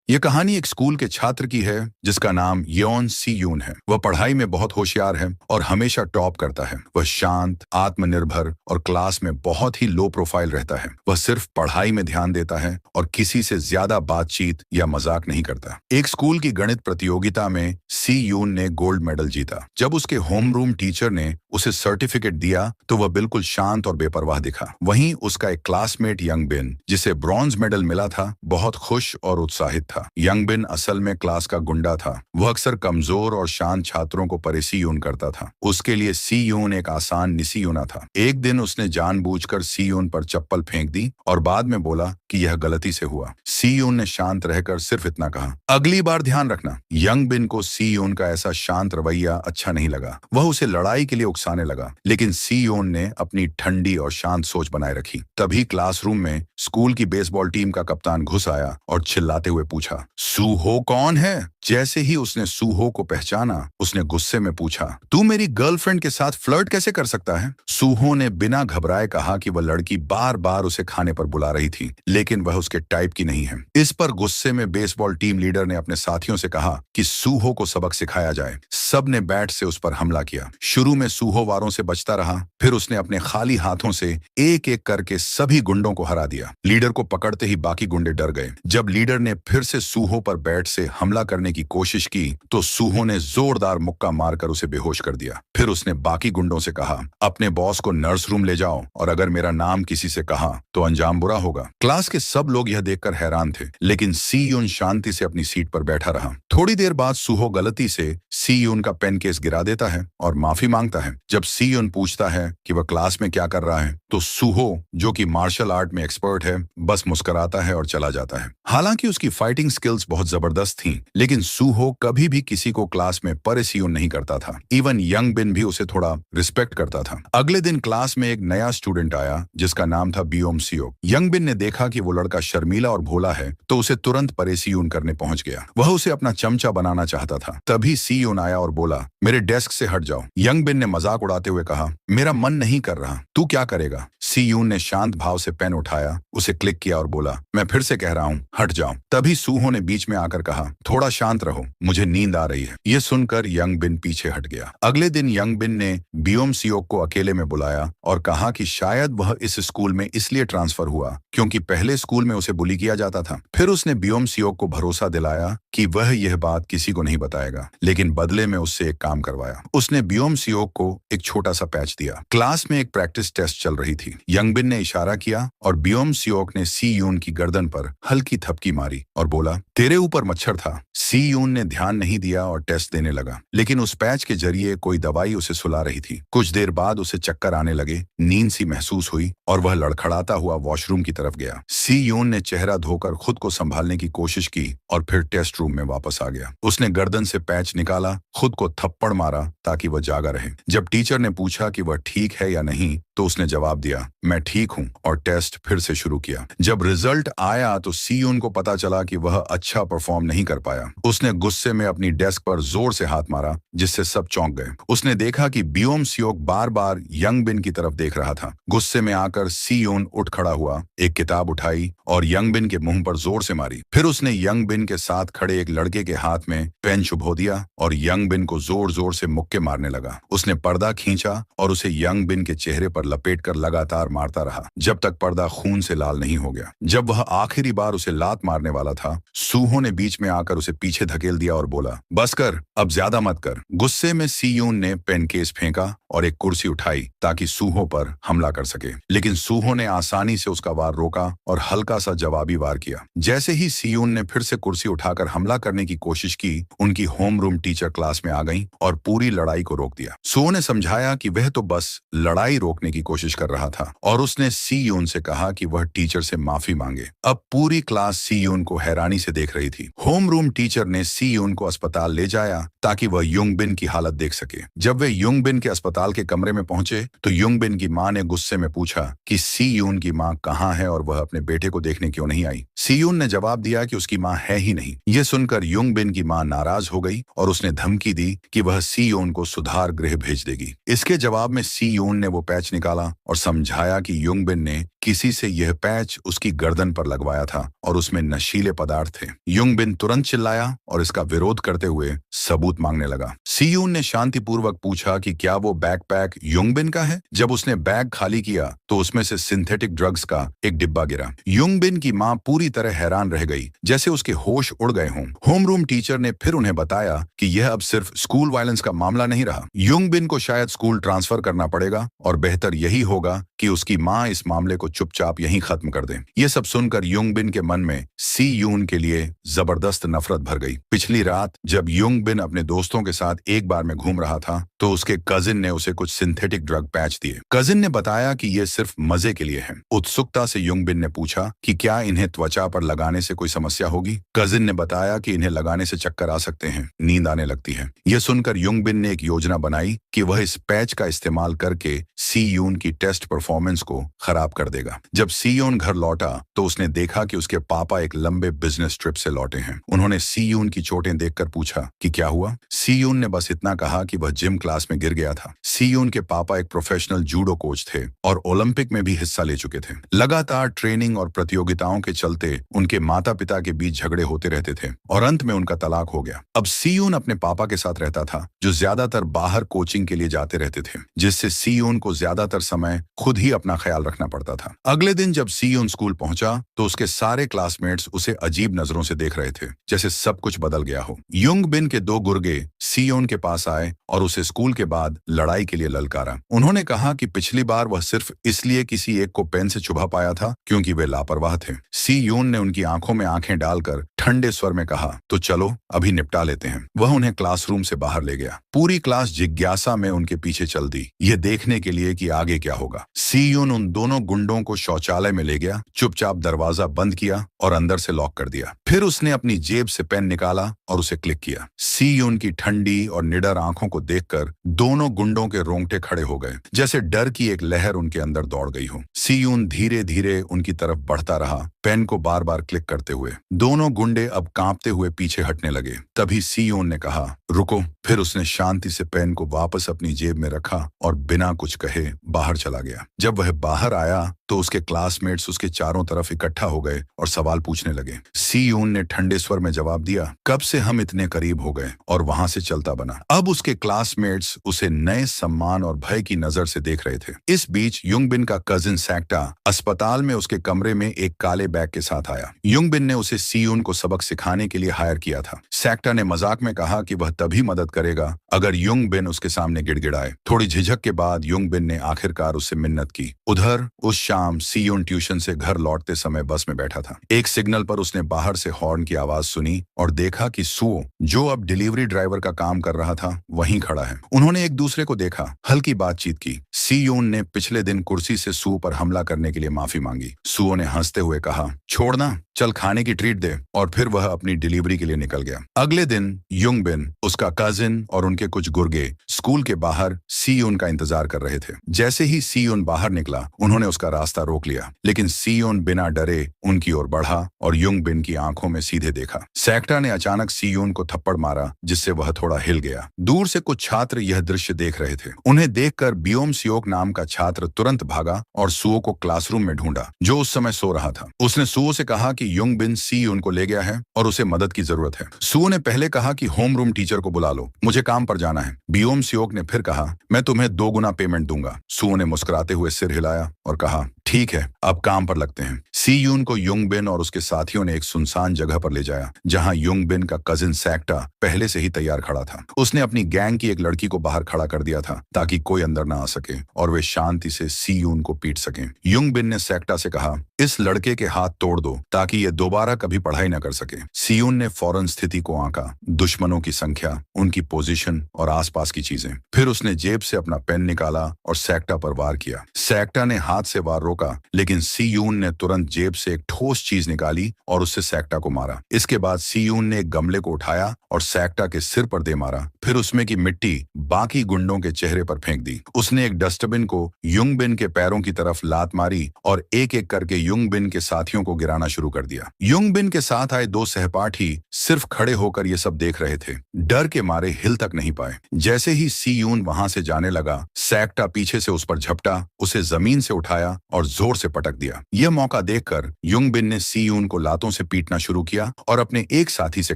ये कहानी एक स्कूल के छात्र की है जिसका नाम योन सी यून है। वह पढ़ाई में बहुत होशियार है और हमेशा टॉप करता है। वह शांत, आत्मनिर्भर और क्लास में बहुत ही लो प्रोफाइल रहता है। वह सिर्फ पढ़ाई में ध्यान देता है और किसी से ज्यादा बातचीत या मजाक नहीं करता। एक स्कूल की गणित प्रतियोगिता में सी यून ने गोल्ड मेडल जीता। जब उसके होमरूम टीचर ने उसे सर्टिफिकेट दिया तो वह बिल्कुल शांत और बेपरवाह दिखा। वहीं उसका एक क्लासमेट यंग बिन, जिसे ब्रॉन्ज मेडल मिला था, बहुत खुश और उत्साहित था। यंग बिन असल में क्लास का गुंडा था। वह अक्सर कमजोर और शांत छात्रों को सी यून करता था। उसके लिए सी यून एक आसान निसी यूना था। एक दिन उसने जानबूझकर सी यून पर चप्पल फेंक दी और बाद में बोला कि यह गलती से हुआ। सी यून ने शांत रहकर सिर्फ इतना कहा, अगली बार ध्यान रखना। यंग बिन को सी यून का ऐसा शांत रवैया अच्छा नहीं लगा। वह उसे लड़ाई के लिए उकसाने लगा, लेकिन सी यून ने अपनी ठंडी और शांत सोच बनाए रखी। तभी क्लासरूम में स्कूल की बेसबॉल टीम का कप्तान घुस आया और चिल्लाते हुए पूछा, सूहो कौन है? जैसे ही उसने सूहो को पहचाना, उसने गुस्से में पूछा, तू मेरी गर्लफ्रेंड के साथ फ्लर्ट कैसे कर सकता है? सूहो ने बिना घबराए कहा कि वह लड़की बार बार उसे खाने पर बुला रही थी, लेकिन वह उसके टाइप की नहीं है। इस पर गुस्से में बेसबॉल टीम लीडर ने अपने साथियों से कहा कि सूहो को सबक सिखाया जाए। सब ने बैट से उस पर हमला किया। शुरू में सूहो वारों से बचता रहा, फिर उसने अपने खाली हाथों से एक एक करके सभी गुंडों को हरा दिया। लीडर को पकड़ते ही बाकी गुंडे डर गए। जब लीडर ने फिर से सूहो पर बैट से हमला करने की कोशिश की तो सूहो ने जोरदार मुक्का मारकर उसे बेहोश कर दिया। फिर उसने बाकी गुंडों से कहा, अपने बॉस को नर्स रूम ले जाओ और अगर मेरा नाम किसी से कहा तो अंजाम बुरा होगा। क्लास के सब लोग यह देखकर हैरान थे, लेकिन सी यून शांति से अपनी सीट पर बैठा रहा। थोड़ी देर बाद सूहो गलती से सी यून का पेन केस गिरा देता है और माफी मांगता है। जब सी यून पूछता है कि वह क्लास में क्या कर रहा है तो सूहो, जो कि मार्शल आर्ट में एक्सपर्ट है, बस मुस्कुराता है और चला जाता है। हालांकि उसकी फाइटिंग स्किल्स बहुत जबरदस्त थीं, लेकिन सूहो कभी भी किसी को क्लास में परेशान नहीं करता था। इवन यंग बिन भी उसे थोड़ा रिस्पेक्ट करता था। अगले दिन क्लास में एक नया स्टूडेंट आया जिसका नाम था बियोम सियोक। यंग बिन ने देखा कि वो लड़का शर्मीला और भोला है तो उसे तुरंत परेशान करने पहुंच गया। वह उसे अपना चमचा बनाना चाहता था। तभी सी यून आया और बोला, मेरे डेस्क से हट जाओ। यंग बिन ने मजाक उड़ाते हुए कहा, मेरा मन नहीं कर रहा, तू क्या करेगा? सी यून ने शांत भाव से पेन उठाया, उसे क्लिक किया और बोला, मैं फिर से कह रहा हूँ, हट जाओ। तभी सूहो ने बीच में आकर कहा, थोड़ा शांत रहो, मुझे नींद आ रही है। यह सुनकर यंग बिन पीछे हट गया। अगले दिन यंग बिन ने बियोम सियोक को अकेले में बुलाया और कहा कि शायद वह इस स्कूल में इसलिए ट्रांसफर हुआ क्योंकि पहले स्कूल में उसे बुली किया जाता था। फिर उसने बियोम सियोक को भरोसा दिलाया कि वह यह बात किसी को नहीं बताएगा, लेकिन बदले में उससे एक काम करवाया। उसने बियोम सियोक को एक छोटा सा पैच दिया। क्लास में एक प्रैक्टिस टेस्ट चल रही थी। यंग बिन ने इशारा किया और बियोम सियोक ने सी यून की गर्दन पर हल्की थपकी मारी और बोला, तेरे ऊपर मच्छर था। सी यून ने ध्यान नहीं दिया और टेस्ट देने लगा, लेकिन उस पैच के जरिए कोई दवाई उसे सुला रही थी। कुछ देर बाद उसे चक्कर आने लगे, नींद सी महसूस हुई और वह लड़खड़ाता हुआ वॉशरूम की तरफ गया। सी यून ने चेहरा धोकर खुद को संभालने की कोशिश की और फिर टेस्ट रूम में वापस आ गया। उसने गर्दन से पैच निकाला, खुद को थप्पड़ मारा ताकि वह जागा रहे। जब टीचर ने पूछा कि वह ठीक है या नहीं तो उसने जवाब दिया, मैं ठीक हूँ, और टेस्ट फिर से शुरू किया। जब रिजल्ट आया तो सी यून को पता चला कि वह अच्छा परफॉर्म नहीं कर पाया। उसने गुस्से में अपनी डेस्क पर जोर से हाथ मारा, जिससे सब चौंक गए। उसने देखा कि बियोम सियोक बार बार यंग बिन की तरफ देख रहा था। गुस्से में आकर सी यून उठ खड़ा हुआ, एक किताब उठाई और यंग बिन के मुंह पर जोर से मारी। फिर उसने यंग बिन के साथ खड़े एक लड़के के हाथ में पेन चुभो दिया और यंग बिन को जोर जोर से मुक्के मारने लगा। उसने पर्दा खींचा और उसे यंग बिन के चेहरे पर लपेटकर लगातार मारता रहा जब तक पर्दा खून से लाल नहीं हो गया। जब वह आखिरी बार उसे लात मारने वाला था, सूहो ने बीच में आकर उसे पीछे धकेल दिया और बोला, बस कर, अब ज्यादा मत कर। गुस्से में सी यून ने पेन केस फेंका और एक कुर्सी उठाई ताकि सूहो पर हमला कर सके, लेकिन सूहो ने आसानी से उसका वार रोका और हल्का सा जवाबी वार किया। जैसे ही सी यून ने फिर से कुर्सी उठाकर हमला करने की कोशिश की, उनकी होमरूम टीचर क्लास में आ गई और पूरी लड़ाई को रोक दिया। सूहो ने समझाया कि वह तो बस लड़ाई रोकने की कोशिश कर रहा था और उसने सी यून से कहा कि वह टीचर से माफी मांगे। अब पूरी क्लास सी यून को हैरानी से देख रही थी। होमरूम टीचर ने सी यून को अस्पताल ले जाया ताकि वह युंग बिन की हालत देख सके। जब वे युंग बिन के अस्पताल के कमरे में पहुंचे तो युंग बिन की मां ने गुस्से में पूछा कि सी यून की मां कहाँ है और वह अपने बेटे को देखने क्यों नहीं आई। सी यून ने जवाब दिया कि उसकी मां है ही नहीं। यह सुनकर युंग बिन की मां नाराज हो गई और उसने धमकी दी कि वह सी यून को सुधार गृह भेज देगी। इसके जवाब में सी यून ने वो पैच निकाला और समझाया कि युंग बिन ने किसी से यह पैच उसकी गर्दन पर लगवाया था और उसमें नशीले पदार्थ थे। युंग बिन तुरंत चिल्लाया और इसका विरोध करते हुए सबूत मांगने लगा। सीयून ने शांतिपूर्वक पूछा कि क्या वो बैकपैक युंग बिन का है। जब उसने बैग खाली किया तो उसमें से सिंथेटिक ड्रग्स का एक डिब्बा गिरा। युंग बिन की मां पूरी तरह हैरान रह गई, जैसे उसके होश उड़ गए हों। होमरूम टीचर ने फिर उन्हें बताया कि यह अब सिर्फ स्कूल वायलेंस का मामला नहीं रहा। युंग बिन को शायद स्कूल ट्रांसफर करना पड़ेगा और बेहतर यही होगा कि उसकी मां इस मामले को चुपचाप यहीं खत्म कर दे। ये सब सुनकर युंग बिन के मन में सी यून के लिए जबरदस्त नफरत भर गई। पिछली रात जब युंग बिन अपने दोस्तों के साथ एक बार में घूम रहा था तो उसके कजिन ने उसे कुछ सिंथेटिक ड्रग पैच दिए। कजिन ने बताया कि ये सिर्फ मजे के लिए है। उत्सुकता से युंग बिन ने पूछा कि क्या इन्हें त्वचा पर लगाने से कोई समस्या होगी। कजिन ने बताया कि इन्हें लगाने से चक्कर आ सकते हैं, नींद आने लगती है। यह सुनकर युंग बिन ने एक योजना बनाई कि वह इस पैच का इस्तेमाल करके सी यून की टेस्ट परफॉर्मेंस को खराब कर देगा। जब सी यून घर लौटा तो उसने देखा कि उसके पापा एक लंबे बिजनेस ट्रिप से लौटे हैं। उन्होंने सी यून की चोटें देखकर पूछा कि क्या हुआ। सी यून ने बस इतना कहा कि वह जिम क्लास में गिर गया था। सी यून के पापा एक प्रोफेशनल जूडो कोच थे और ओलंपिक में भी हिस्सा ले चुके थे। लगातार ट्रेनिंग और प्रतियोगिताओं के चलते उनके माता पिता के बीच झगड़े होते रहते थे और अंत में उनका तलाक हो गया। अब सी यून अपने पापा के साथ रहता था, जो ज्यादातर बाहर कोचिंग के लिए जाते रहते थे, जिससे सी यून को ज्यादातर समय खुद ही अपना ख्याल रखना पड़ता था। अगले दिन जब सी यून स्कूल पहुंचा तो उसके सारे क्लासमेट्स उसे अजीब नजरों से देख रहे थे, जैसे सब कुछ बदल गया हो। युंग बिन के दो गुर्गे सी यून के पास आए और उसे स्कूल के बाद लड़ाई के लिए ललकारा। उन्होंने कहा कि पिछली बार वह सिर्फ इसलिए किसी एक को पेन से चुभा पाया था क्योंकि वे लापरवाह थे। सी यून ने उनकी आंखों में आंखें डालकर ठंडे स्वर में कहा, तो चलो अभी निपटा लेते हैं। वह उन्हें क्लासरूम से बाहर ले गया। पूरी क्लास जिज्ञासा में उनके पीछे चल दी, यह देखने के लिए कि आगे क्या होगा। सी यून उन दोनों गुंडों को शौचालय में ले गया, चुपचाप दरवाजा बंद किया और अंदर से लॉक कर दिया। फिर उसने अपनी जेब से पेन निकाला और उसे क्लिक किया। सी यून की ठंडी और निडर आंखों को देखकर दोनों गुंडों के रोंगटे खड़े हो गए, जैसे डर की एक लहर उनके अंदर दौड़ गई हो। सी यून धीरे धीरे उनकी तरफ बढ़ता रहा, पेन को बार बार क्लिक करते हुए। दोनों गुंडे अब कांपते हुए पीछे हटने लगे। तभी सी यून ने कहा, रुको। फिर उसने शांति से पेन को वापस अपनी जेब में रखा और बिना कुछ कहे बाहर चला गया। जब वह बाहर आया तो उसके क्लासमेट्स उसके चारों तरफ इकट्ठा हो गए और सवाल पूछने लगे। सी यून ने ठंडे स्वर में जवाब दिया, कब से हम इतने करीब हो गए, और वहां से चलता बना। अब उसके क्लासमेट्स उसे नए सम्मान और भय की नजर से देख रहे थे। इस बीच युंग बिन का कजिन सैक्टा अस्पताल में उसके कमरे में एक काले बैग के साथ आया। युंग बिन ने उसे सी यून को सबक सिखाने के लिए हायर किया था। सैक्टा ने मजाक में कहा कि वह तभी मदद करेगा अगर युंग बिन उसके सामने गिड़गिड़ाए। थोड़ी झिझक के बाद युंग बिन ने आखिरकार उससे मिन्नत की। उधर उस शाम सी यून ट्यूशन से घर लौटते समय बस में बैठा था। एक सिग्नल पर उसने बाहर से हॉर्न की आवाज सुनी और देखा कि सुओ, जो अब डिलीवरी ड्राइवर का काम कर रहा था, वहीं खड़ा है। उन्होंने एक दूसरे को देखा, हल्की बातचीत की। सी यून ने पिछले दिन कुर्सी से सुओ पर हमला करने के लिए माफी मांगी। सुओ ने हंसते हुए कहा, छोड़ना, चल खाने की ट्रीट दे, और फिर वह अपनी डिलीवरी के लिए निकल गया। अगले दिन युंग बिन, उसका कजिन और उनके कुछ गुर्गे स्कूल के बाहर सी यून का इंतजार कर रहे थे। जैसे ही सी यून बाहर निकला, उन्होंने उसका रास्ता रोक लिया, लेकिन सी यून बिना डरे उनकी ओर बढ़ा और युंग बिन की आंखों में सीधे देखा। सैक्टा ने अचानक सी यून को थप्पड़ मारा, जिससे वह थोड़ा हिल गया। दूर से कुछ छात्र यह दृश्य देख रहे थे। उन्हें देखकर बियोम सियोक नाम का छात्र तुरंत भागा और सुओ को क्लासरूम में ढूंढा, जो उस समय सो रहा था। उसने सुओ से कहा कि युंग बिन सी यून को ले गया है और उसे मदद की जरूरत है। सुओ ने पहले कहा कि होम रूम टीचर को बुला लो, मुझे काम पर जाना है। बियोम सियोक ने फिर कहा, मैं तुम्हें 2 गुना पेमेंट दूंगा। सुओ ने मुस्कुराते हुए सिर हिलाया और कहा, ठीक है, अब काम पर लगते हैं। सी यून को युंग बिन और उसके साथियों ने एक सुनसान जगह पर ले जाया, जहां युंग बिन का कजिन सैक्टा पहले से ही तैयार खड़ा था। उसने अपनी गैंग की एक लड़की को बाहर खड़ा कर दिया था ताकि कोई अंदर ना आ सके और वे शांति से सी यून को पीट सकें। युंग बिन ने सैक्टा से कहा, इस लड़के के हाथ तोड़ दो ताकि ये दोबारा कभी पढ़ाई न कर सके। सी यून ने फौरन स्थिति को आंका, दुश्मनों की संख्या, उनकी पोजीशन और आसपास की चीजें। फिर उसने जेब से अपना पेन निकाला और सैक्टा पर वार किया। सैक्टा ने हाथ से वार रोका, लेकिन सी यून ने तुरंत जेब से एक ठोस चीज निकाली और उससे सैक्टा को मारा। इसके बाद सी यून ने एक गमले को उठाया और सैक्टा के सिर पर दे मारा। फिर उसमें की मिट्टी बाकी गुंडों के चेहरे पर फेंक दी। उसने एक डस्टबिन को युंग बिन के पैरों की तरफ लात मारी और एक एक करके युंग बिन के साथियों को गिराना शुरू कर दिया। युंग बिन के साथ आए 2 सहपाठी सिर्फ खड़े होकर ये सब देख रहे थे, डर के मारे हिल तक नहीं पाए। जैसे ही सी यून वहां से जाने लगा, सैक्टा पीछे से उस पर झपटा, उसे जमीन से उठाया और और जोर से पटक दिया। यह मौका देखकर युंगबिन ने सी यून को लातों से पीटना शुरू किया और अपने एक साथी से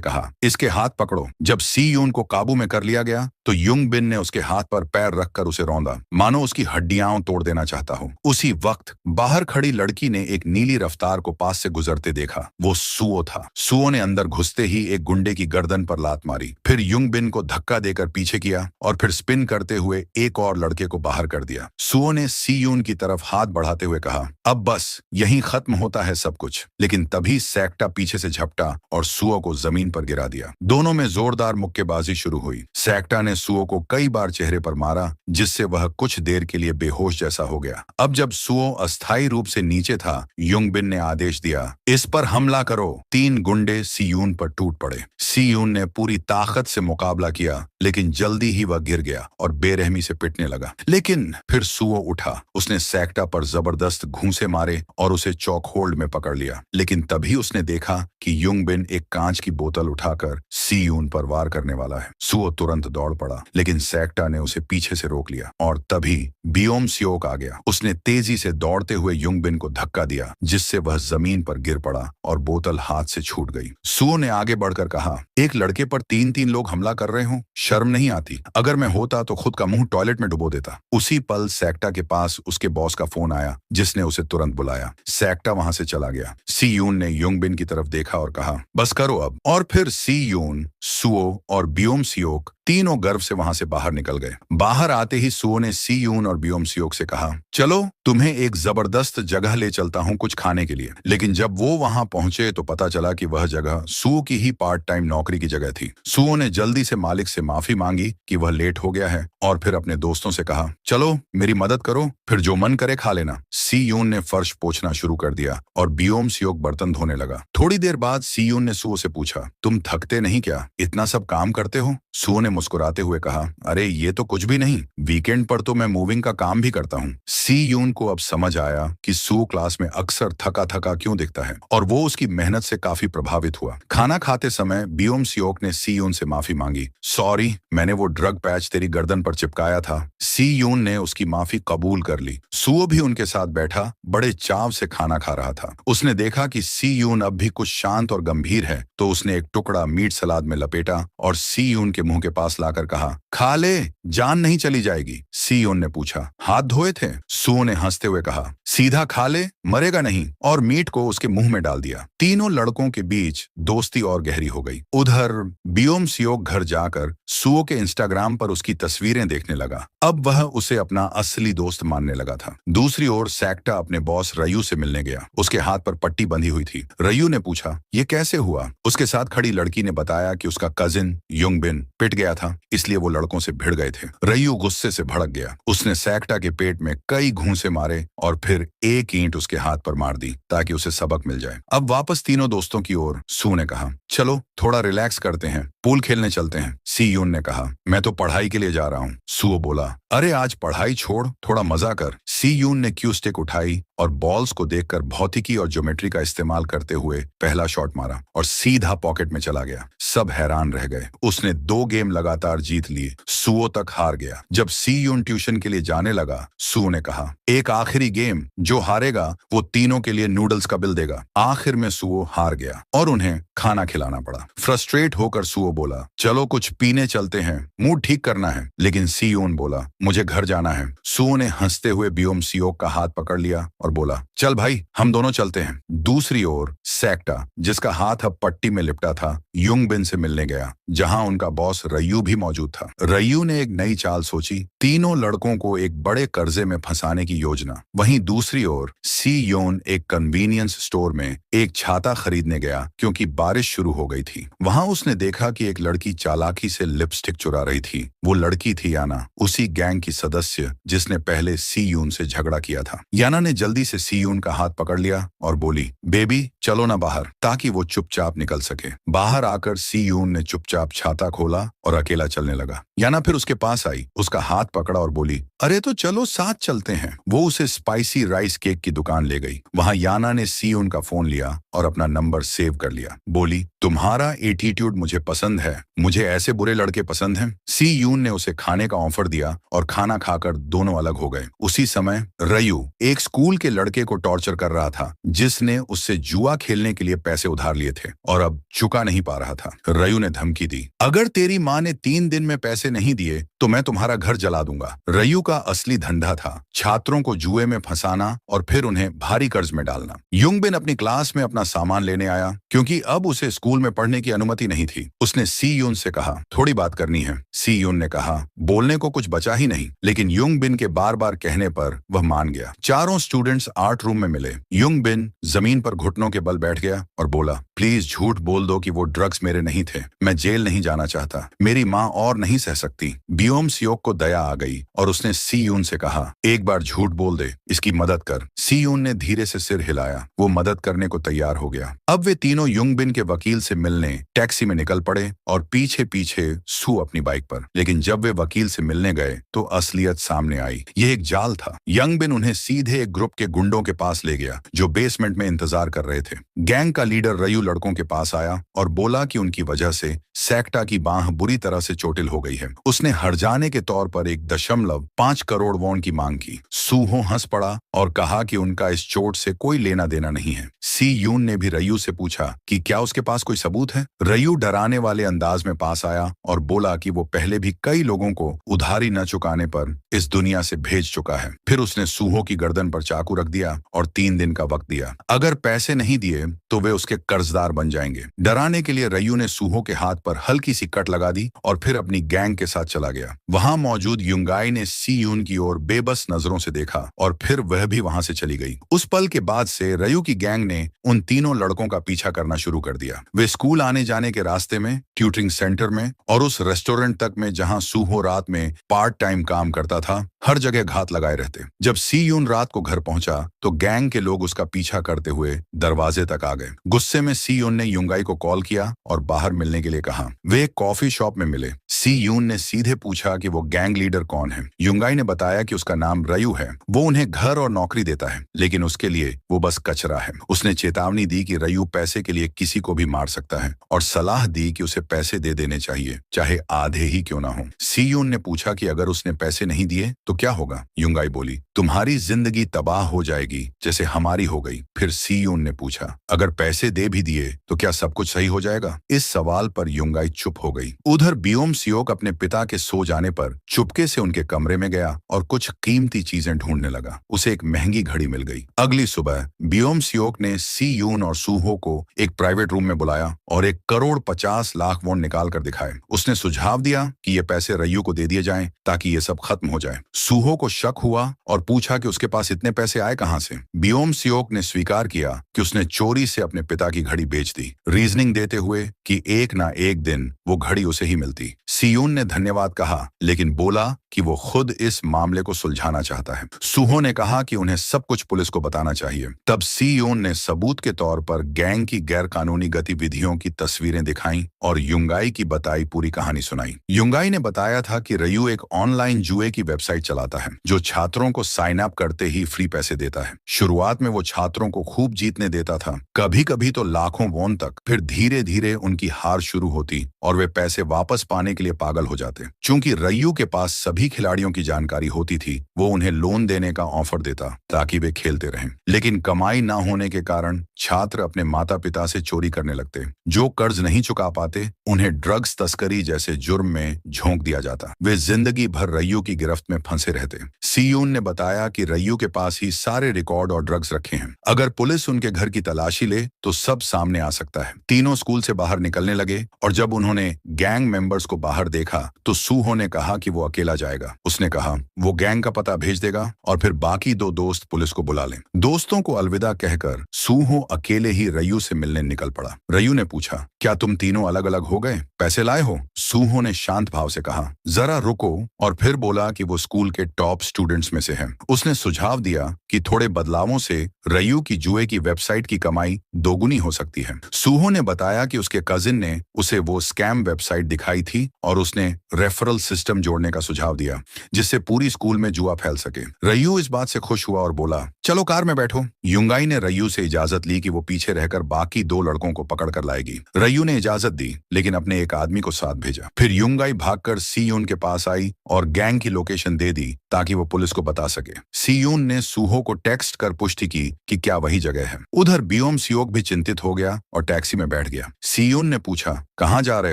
कहा, इसके हाथ पकड़ो। जब सी यून को काबू में कर लिया गया तो युंगबिन ने उसके हाथ पर पैर रखकर उसे रौंदा, मानो उसकी हड्डियां तोड़ देना चाहता हो। उसी वक्त बाहर खड़ी लड़की ने एक नीली रफ्तार को पास से गुजरते देखा। वो सुओ था। सुओ ने अंदर घुसते ही एक गुंडे की गर्दन पर लात मारी, फिर युंगबिन को धक्का देकर पीछे किया और फिर स्पिन करते हुए एक और लड़के को बाहर कर दिया। सुओ ने सी यून की तरफ हाथ बढ़ाते हुए कहा, अब बस यहीं खत्म होता है सब कुछ। लेकिन तभी सैक्टा पीछे से झपटा और सुओ को जमीन पर गिरा दिया। दोनों में जोरदार मुक्केबाजी शुरू हुई। सैक्टा ने सुओ को कई बार चेहरे पर मारा, जिससे वह कुछ देर के लिए बेहोश जैसा हो गया। अब जब सुओ अस्थायी रूप से नीचे था, युंगबिन ने आदेश दिया, इस पर हमला करो। 3 गुंडे सी यून पर टूट पड़े। सी यून ने पूरी ताकत से मुकाबला किया, लेकिन जल्दी ही वह गिर गया और बेरहमी से पिटने लगा। लेकिन फिर सुओ उठा। उसने सैक्टा पर जबरदस्त घूंसे मारे और उसे चौक होल्ड में पकड़ लिया। लेकिन तभी उसने देखा कि युंगबिन एक कांच की बोतल उठाकर सी यून पर वार करने वाला है। सुओ तुरंत दौड़ पड़ा, लेकिन सैक्टा ने उसे पीछे से रोक लिया और तभी बियोम सियोक आ गया। उसने तेजी से दौड़ते हुए युंगबिन को धक्का दिया, जिससे वह जमीन पर गिर पड़ा और बोतल हाथ से छूट गई। सुओ ने आगे बढ़कर कहा, एक लड़के पर 3-3 लोग हमला कर रहे हो, शर्म नहीं आती? अगर मैं होता तो खुद का मुंह टॉयलेट में डुबो देता। उसी पल सैक्टा के पास उसके बॉस का फोन आया, जिसने उसे तुरंत बुलाया। सैक्टा वहां से चला गया। सी यून ने युंगबिन की तरफ देखा और कहा, बस करो अब। और फिर सी यून, सुओ और बियोम सियोक तीनों गर्व से वहां से बाहर निकल गए। बाहर आते ही सुओ ने सी यून और बियोम सियोक से कहा, चलो तुम्हें एक जबरदस्त जगह ले चलता हूं कुछ खाने के लिए। लेकिन जब वो वहां पहुंचे तो पता चला कि वह जगह सुओ की ही पार्ट टाइम नौकरी की जगह थी। सुओ ने जल्दी से मालिक से माफी मांगी कि वह लेट हो गया है और फिर अपने दोस्तों से कहा, चलो मेरी मदद करो, फिर जो मन करे खा लेना। सी यून ने फर्श पोंछना शुरू कर दिया और बियोम सियोक बर्तन धोने लगा। थोड़ी देर बाद सी यून ने सुओ से पूछा, तुम थकते नहीं क्या? इतना सब काम करते हो? सुओ ने मुस्कुराते हुए कहा, अरे ये तो कुछ भी नहीं, वीकेंड पर तो मैं मूविंग का काम भी करता हूँ। सी यून को अब समझ आया कि सुओ क्लास में अक्सर थका थका क्यों दिखता है और वो उसकी मेहनत से काफी प्रभावित हुआ। खाना खाते समय बियोम सियोक ने सी यून से माफी मांगी, सॉरी मैंने वो ड्रग पैच तेरी गर्दन पर चिपकाया था। सी यून ने उसकी माफी कबूल कर ली। सुओ भी उनके साथ बैठा बड़े चाव से खाना खा रहा था। उसने देखा कि सी यून अब भी कुछ शांत और गंभीर है, तो उसने एक टुकड़ा मीट सलाद में लपेटा और सी यून के मुंह के पास लाकर कहा, खा ले, जान नहीं चली जाएगी। सी यून ने पूछा, हाथ धोए थे? सुओ ने हंसते हुए कहा, सीधा खा ले, मरेगा नहीं, और मीट को उसके मुंह में डाल दिया। तीनों लड़कों के बीच दोस्ती और गहरी हो गई। उधर बियोम सियोक घर जाकर सुओ के इंस्टाग्राम पर उसकी तस्वीरें देखने लगा। अब वह उसे अपना असली दोस्त मानने लगा था। दूसरी ओर सैक्टा अपने बॉस रयू से मिलने गया। उसके हाथ पर पट्टी बंधी हुई थी। रयू ने पूछा, ये कैसे हुआ? उसके साथ खड़ी लड़की ने बताया कि उसका कजिन युंगबिन पिट गया था, इसलिए वो लड़कों से भिड़ गए थे। रयू गुस्से से भड़क गया। उसने सैक्टा के पेट में कई घूंसे मारे और फिर एक ईंट उसके हाथ पर मार दी ताकि उसे सबक मिल जाए। अब वापस तीनों दोस्तों की ओर सू ने कहा, चलो थोड़ा रिलैक्स करते हैं, पूल खेलने चलते हैं। सी यून ने कहा, मैं तो पढ़ाई के लिए जा रहा हूँ। सुओ बोला, अरे आज पढ़ाई छोड़, थोड़ा मजा कर। सी यून ने क्यू स्टिक उठाई और बॉल्स को देखकर भौतिकी और ज्योमेट्री का इस्तेमाल करते हुए पहला शॉट मारा और सीधा पॉकेट में चला गया। सब हैरान रह गए। उसने 2 गेम लगातार जीत लिए। सुओ तक हार गया। जब सी यून ट्यूशन के लिए जाने लगा, सुओ ने कहा, एक आखिरी गेम, जो हारेगा वो तीनों के लिए नूडल्स का बिल देगा। आखिर में सुओ हार गया और उन्हें खाना खिलाना पड़ा। फ्रस्ट्रेट होकर सुओ बोला, चलो कुछ पीने चलते हैं, मूड ठीक करना है। लेकिन सी यून बोला, मुझे घर जाना है। सुओ ने हंसते हुए बियोम सियोक का हाथ पकड़ लिया और बोला, चल भाई हम दोनों चलते हैं। दूसरी ओर सैक्टा, जिसका हाथ अब पट्टी में लिपटा था, युंगबिन से मिलने गया, जहां उनका बॉस रयू भी मौजूद था। रयू ने एक नई चाल सोची, तीनों लड़कों को एक बड़े कर्जे में फंसाने की योजना। वहीं दूसरी ओर सी यून एक कन्वीनियंस स्टोर में एक छाता खरीदने गया क्योंकि बारिश शुरू हो गई थी। वहां उसने देखा कि एक लड़की चालाकी से लिपस्टिक चुरा रही थी। वो लड़की थी याना, उसी गैंग की सदस्य जिसने पहले सी यून से झगड़ा किया था। याना ने जल्दी से सी यून का हाथ पकड़ लिया और बोली, बेबी चलो ना बाहर, ताकि वो चुपचाप निकल सके। बाहर आकर सी यून ने चुपचाप छाता खोला और अकेला चलने लगा। याना फिर उसके पास आई, उसका हाथ पकड़ा और बोली, अरे तो चलो साथ चलते हैं। वो उसे स्पाइसी राइस केक की दुकान ले गई। वहां याना ने सीयून का फोन लिया और अपना नंबर सेव कर लिया। बोली, तुम्हारा एटीट्यूड मुझे पसंद है, मुझे ऐसे बुरे लड़के पसंद हैं। सीयून ने उसे खाने का ऑफर दिया और खाना खाकर दोनों अलग हो गए। उसी समय रयू एक स्कूल के लड़के को टॉर्चर कर रहा था, जिसने उससे जुआ खेलने के लिए पैसे उधार लिए थे और अब चुका नहीं पा रहा था। रयू ने धमकी दी, अगर तेरी माँ ने 3 दिन में पैसे नहीं दिए तो मैं तुम्हारा घर जला दूंगा। रयू का असली धंधा था छात्रों को जुए में फंसाना और फिर उन्हें भारी कर्ज में डालना। युंगबिन अपनी क्लास में अपना सामान लेने आया क्योंकि अब उसे स्कूल में पढ़ने की अनुमति नहीं थी। उसने सीयून से कहा, थोड़ी बात करनी है। सीयून ने कहा, बोलने को कुछ बचा ही नहीं, लेकिन युंगबिन के बार बार कहने पर वह मान गया। चारों स्टूडेंट्स आर्ट रूम में मिले। युंगबिन जमीन पर घुटनों के बल बैठ गया और बोला, प्लीज झूठ बोल दो कि वो ड्रग्स मेरे नहीं थे। मैं जेल नहीं जाना चाहता। मेरी माँ और नहीं सह सकती। बियोम सियोक को दया आ गई और उसने सीयून से कहा, एक बार झूठ बोल दे, इसकी मदद कर। सीयून ने धीरे से सिर हिलाया। वो मदद करने को तैयार हो गया। अब वे तीनों युंगबिन के वकील से मिलने टैक्सी में निकल पड़े और पीछे पीछे सू अपनी बाइक पर। लेकिन जब वे वकील से मिलने गए तो असलियत सामने आई। यह एक जाल था। युंगबिन उन्हें सीधे एक ग्रुप के गुंडों के पास ले गया जो बेसमेंट में इंतजार कर रहे थे। गैंग का लीडर रयू लड़कों के पास आया और बोला कि उनकी वजह से सेक्टा की बांह बुरी तरह से चोटिल हो गई है। उसने हर्जाने के तौर पर 1.5 करोड़ वॉन की मांग की। सूहो हंस पड़ा और कहा कि उनका इस चोट से कोई लेना देना नहीं है। सी यून ने भी रयू से पूछा कि क्या उसके पास कोई सबूत है। रयू डराने वाले अंदाज में पास आया और बोला कि वो पहले भी कई लोगों को उधारी न चुकाने पर इस दुनिया से भेज चुका है। फिर उसने सूहो की गर्दन पर चाकू रख दिया और 3 दिन का वक्त दिया। अगर पैसे नहीं दिए तो वे उसके कर्जदार बन जाएंगे। डराने के लिए रयू ने सूहो के हाथ पर हल्की सी कट लगा दी और फिर अपनी गैंग के साथ चला गया। वहां मौजूद युंगाई ने सी यून की ओर बेबस नजरों से देखा और फिर वह भी वहां से चली गई। उस पल के बाद से रयू की गैंग ने उन तीनों लड़कों का पीछा करना शुरू कर दिया। वे स्कूल आने जाने के रास्ते में, ट्यूटरिंग सेंटर में और उस रेस्टोरेंट तक में जहां सूहो रात में पार्ट टाइम काम करता था, हर जगह घात लगाए रहते। जब सी यून रात को घर पहुंचा तो गैंग के लोग उसका पीछा करते हुए दरवाजे तक आ गए। गुस्से में सी यून ने युंगाई को कॉल किया और बाहर मिलने के लिए कहा। वे एक कॉफी शॉप में मिले। सी यून ने सीधे पूछा कि वो गैंग लीडर कौन है। युंगाई ने बताया कि उसका नाम रयू है। वो उन्हें घर और नौकरी देता है, लेकिन उसके लिए वो बस कचरा है। उसने चेतावनी दी कि रयू पैसे के लिए किसी को भी मार सकता है और सलाह दी कि उसे पैसे दे देने चाहिए, चाहे आधे ही क्यों ना हो। सी यून ने पूछा कि अगर उसने पैसे नहीं दिए तो क्या होगा। युंगाई बोली, तुम्हारी जिंदगी तबाह हो जाएगी जैसे हमारी हो गई। फिर सी यून ने पूछा, अगर पैसे दे भी दिए तो क्या सब कुछ सही हो जाएगा। इस सवाल पर युंगाई चुप हो गई। उधर बियोम सियोक अपने पिता के सो जाने पर चुपके से उनके कमरे में गया और कुछ कीमती चीजें ढूंढने लगा। उसे एक महंगी घड़ी मिल गई। अगली सुबह बियोम सियोक ने सी यून और सूहो को एक प्राइवेट रूम में बुलाया और 1,50,00,000 वॉन निकाल कर दिखाए। उसने सुझाव दिया कि ये पैसे रयू को दे दिए जाएं ताकि ये सब खत्म हो जाए। सूहो को शक हुआ और पूछा कि उसके पास इतने पैसे आए कहां से। बियोम सियोक ने स्वीकार किया कि उसने चोरी से अपने पिता की घड़ी बेच दी, रीजनिंग देते हुए कि एक ना एक दिन वो घड़ी उसे ही मिलती। सीयून ने धन्यवाद कहा, लेकिन बोला कि वो खुद इस मामले को सुलझाना चाहता है। सूहो ने कहा कि उन्हें सब कुछ पुलिस को बताना चाहिए। तब सीयून ने सबूत के तौर पर गैंग की गैरकानूनी गतिविधियों की तस्वीरें दिखाई और युंगाई की बताई पूरी कहानी सुनाई। युंगाई ने बताया था कि रयू एक ऑनलाइन जुए की वेबसाइट चलाता है जो छात्रों को साइन अप करते ही फ्री पैसे देता है। शुरुआत में वो छात्रों को खूब जीतने देता था, कभी कभी तो लाखों वॉन तक। फिर धीरे धीरे उनकी हार शुरू होती और वे पैसे वापस पाने के लिए पागल हो जाते। चूंकि रयू के पास सभी खिलाड़ियों की जानकारी होती थी, वो उन्हें लोन देने का ऑफर देता ताकि वे खेलते रहें। लेकिन कमाई न होने के कारण छात्र अपने माता पिता से चोरी करने लगते। जो कर्ज नहीं चुका पाते उन्हें ड्रग्स तस्करी जैसे जुर्म में झोंक दिया जाता। वे जिंदगी भर रयू की गिरफ्त में फंसे रहते। सीयून ने बताया कि रयू के पास ही सारे रिकॉर्ड और ड्रग्स रखे हैं। अगर पुलिस उनके घर की तलाशी ले तो सब सामने आ सकता है। तीनों स्कूल से बाहर निकलने लगे और जब उन्होंने गैंग मेंबर्स को बाहर देखा तो सूहो ने कहा कि वो अकेला जाए। जाएगा। उसने कहा वो गैंग का पता भेज देगा और फिर बाकी दो दोस्त पुलिस को बुला लें। दोस्तों को अलविदा कहकर सूहो अकेले ही रयू से मिलने निकल पड़ा। रयू ने पूछा, क्या तुम तीनों अलग अलग हो गए? पैसे लाए हो? सूहो ने शांत भाव से कहा, जरा रुको, और फिर बोला कि वो स्कूल के टॉप स्टूडेंट्स में से है। उसने सुझाव दिया कि थोड़े बदलावों से रयू की जुए की वेबसाइट की कमाई दोगुनी हो सकती है। सूहो ने बताया कि उसके कजिन ने उसे वो स्कैम वेबसाइट दिखाई थी और उसने रेफरल सिस्टम जोड़ने का सुझाव दिया जिससे पूरी स्कूल में जुआ फैल सके। रयू इस बात से खुश हुआ और बोला, चलो कार में बैठो। युंगाई ने रयू से इजाजत ली कि वो पीछे रहकर बाकी दो लड़कों को पकड़ कर लाएगी। रयू ने इजाजत दी लेकिन अपने एक आदमी को साथ भेजा। फिर युंगाई भागकर सीयून के पास आई और गैंग की लोकेशन दे दी ताकि वो पुलिस को बता सके। सीयून ने सूहो को टेक्स्ट कर पुष्टि की कि क्या वही जगह है। उधर बियोम सियोक भी चिंतित हो गया और टैक्सी में बैठ गया। सीयून ने पूछा, कहाँ जा रहे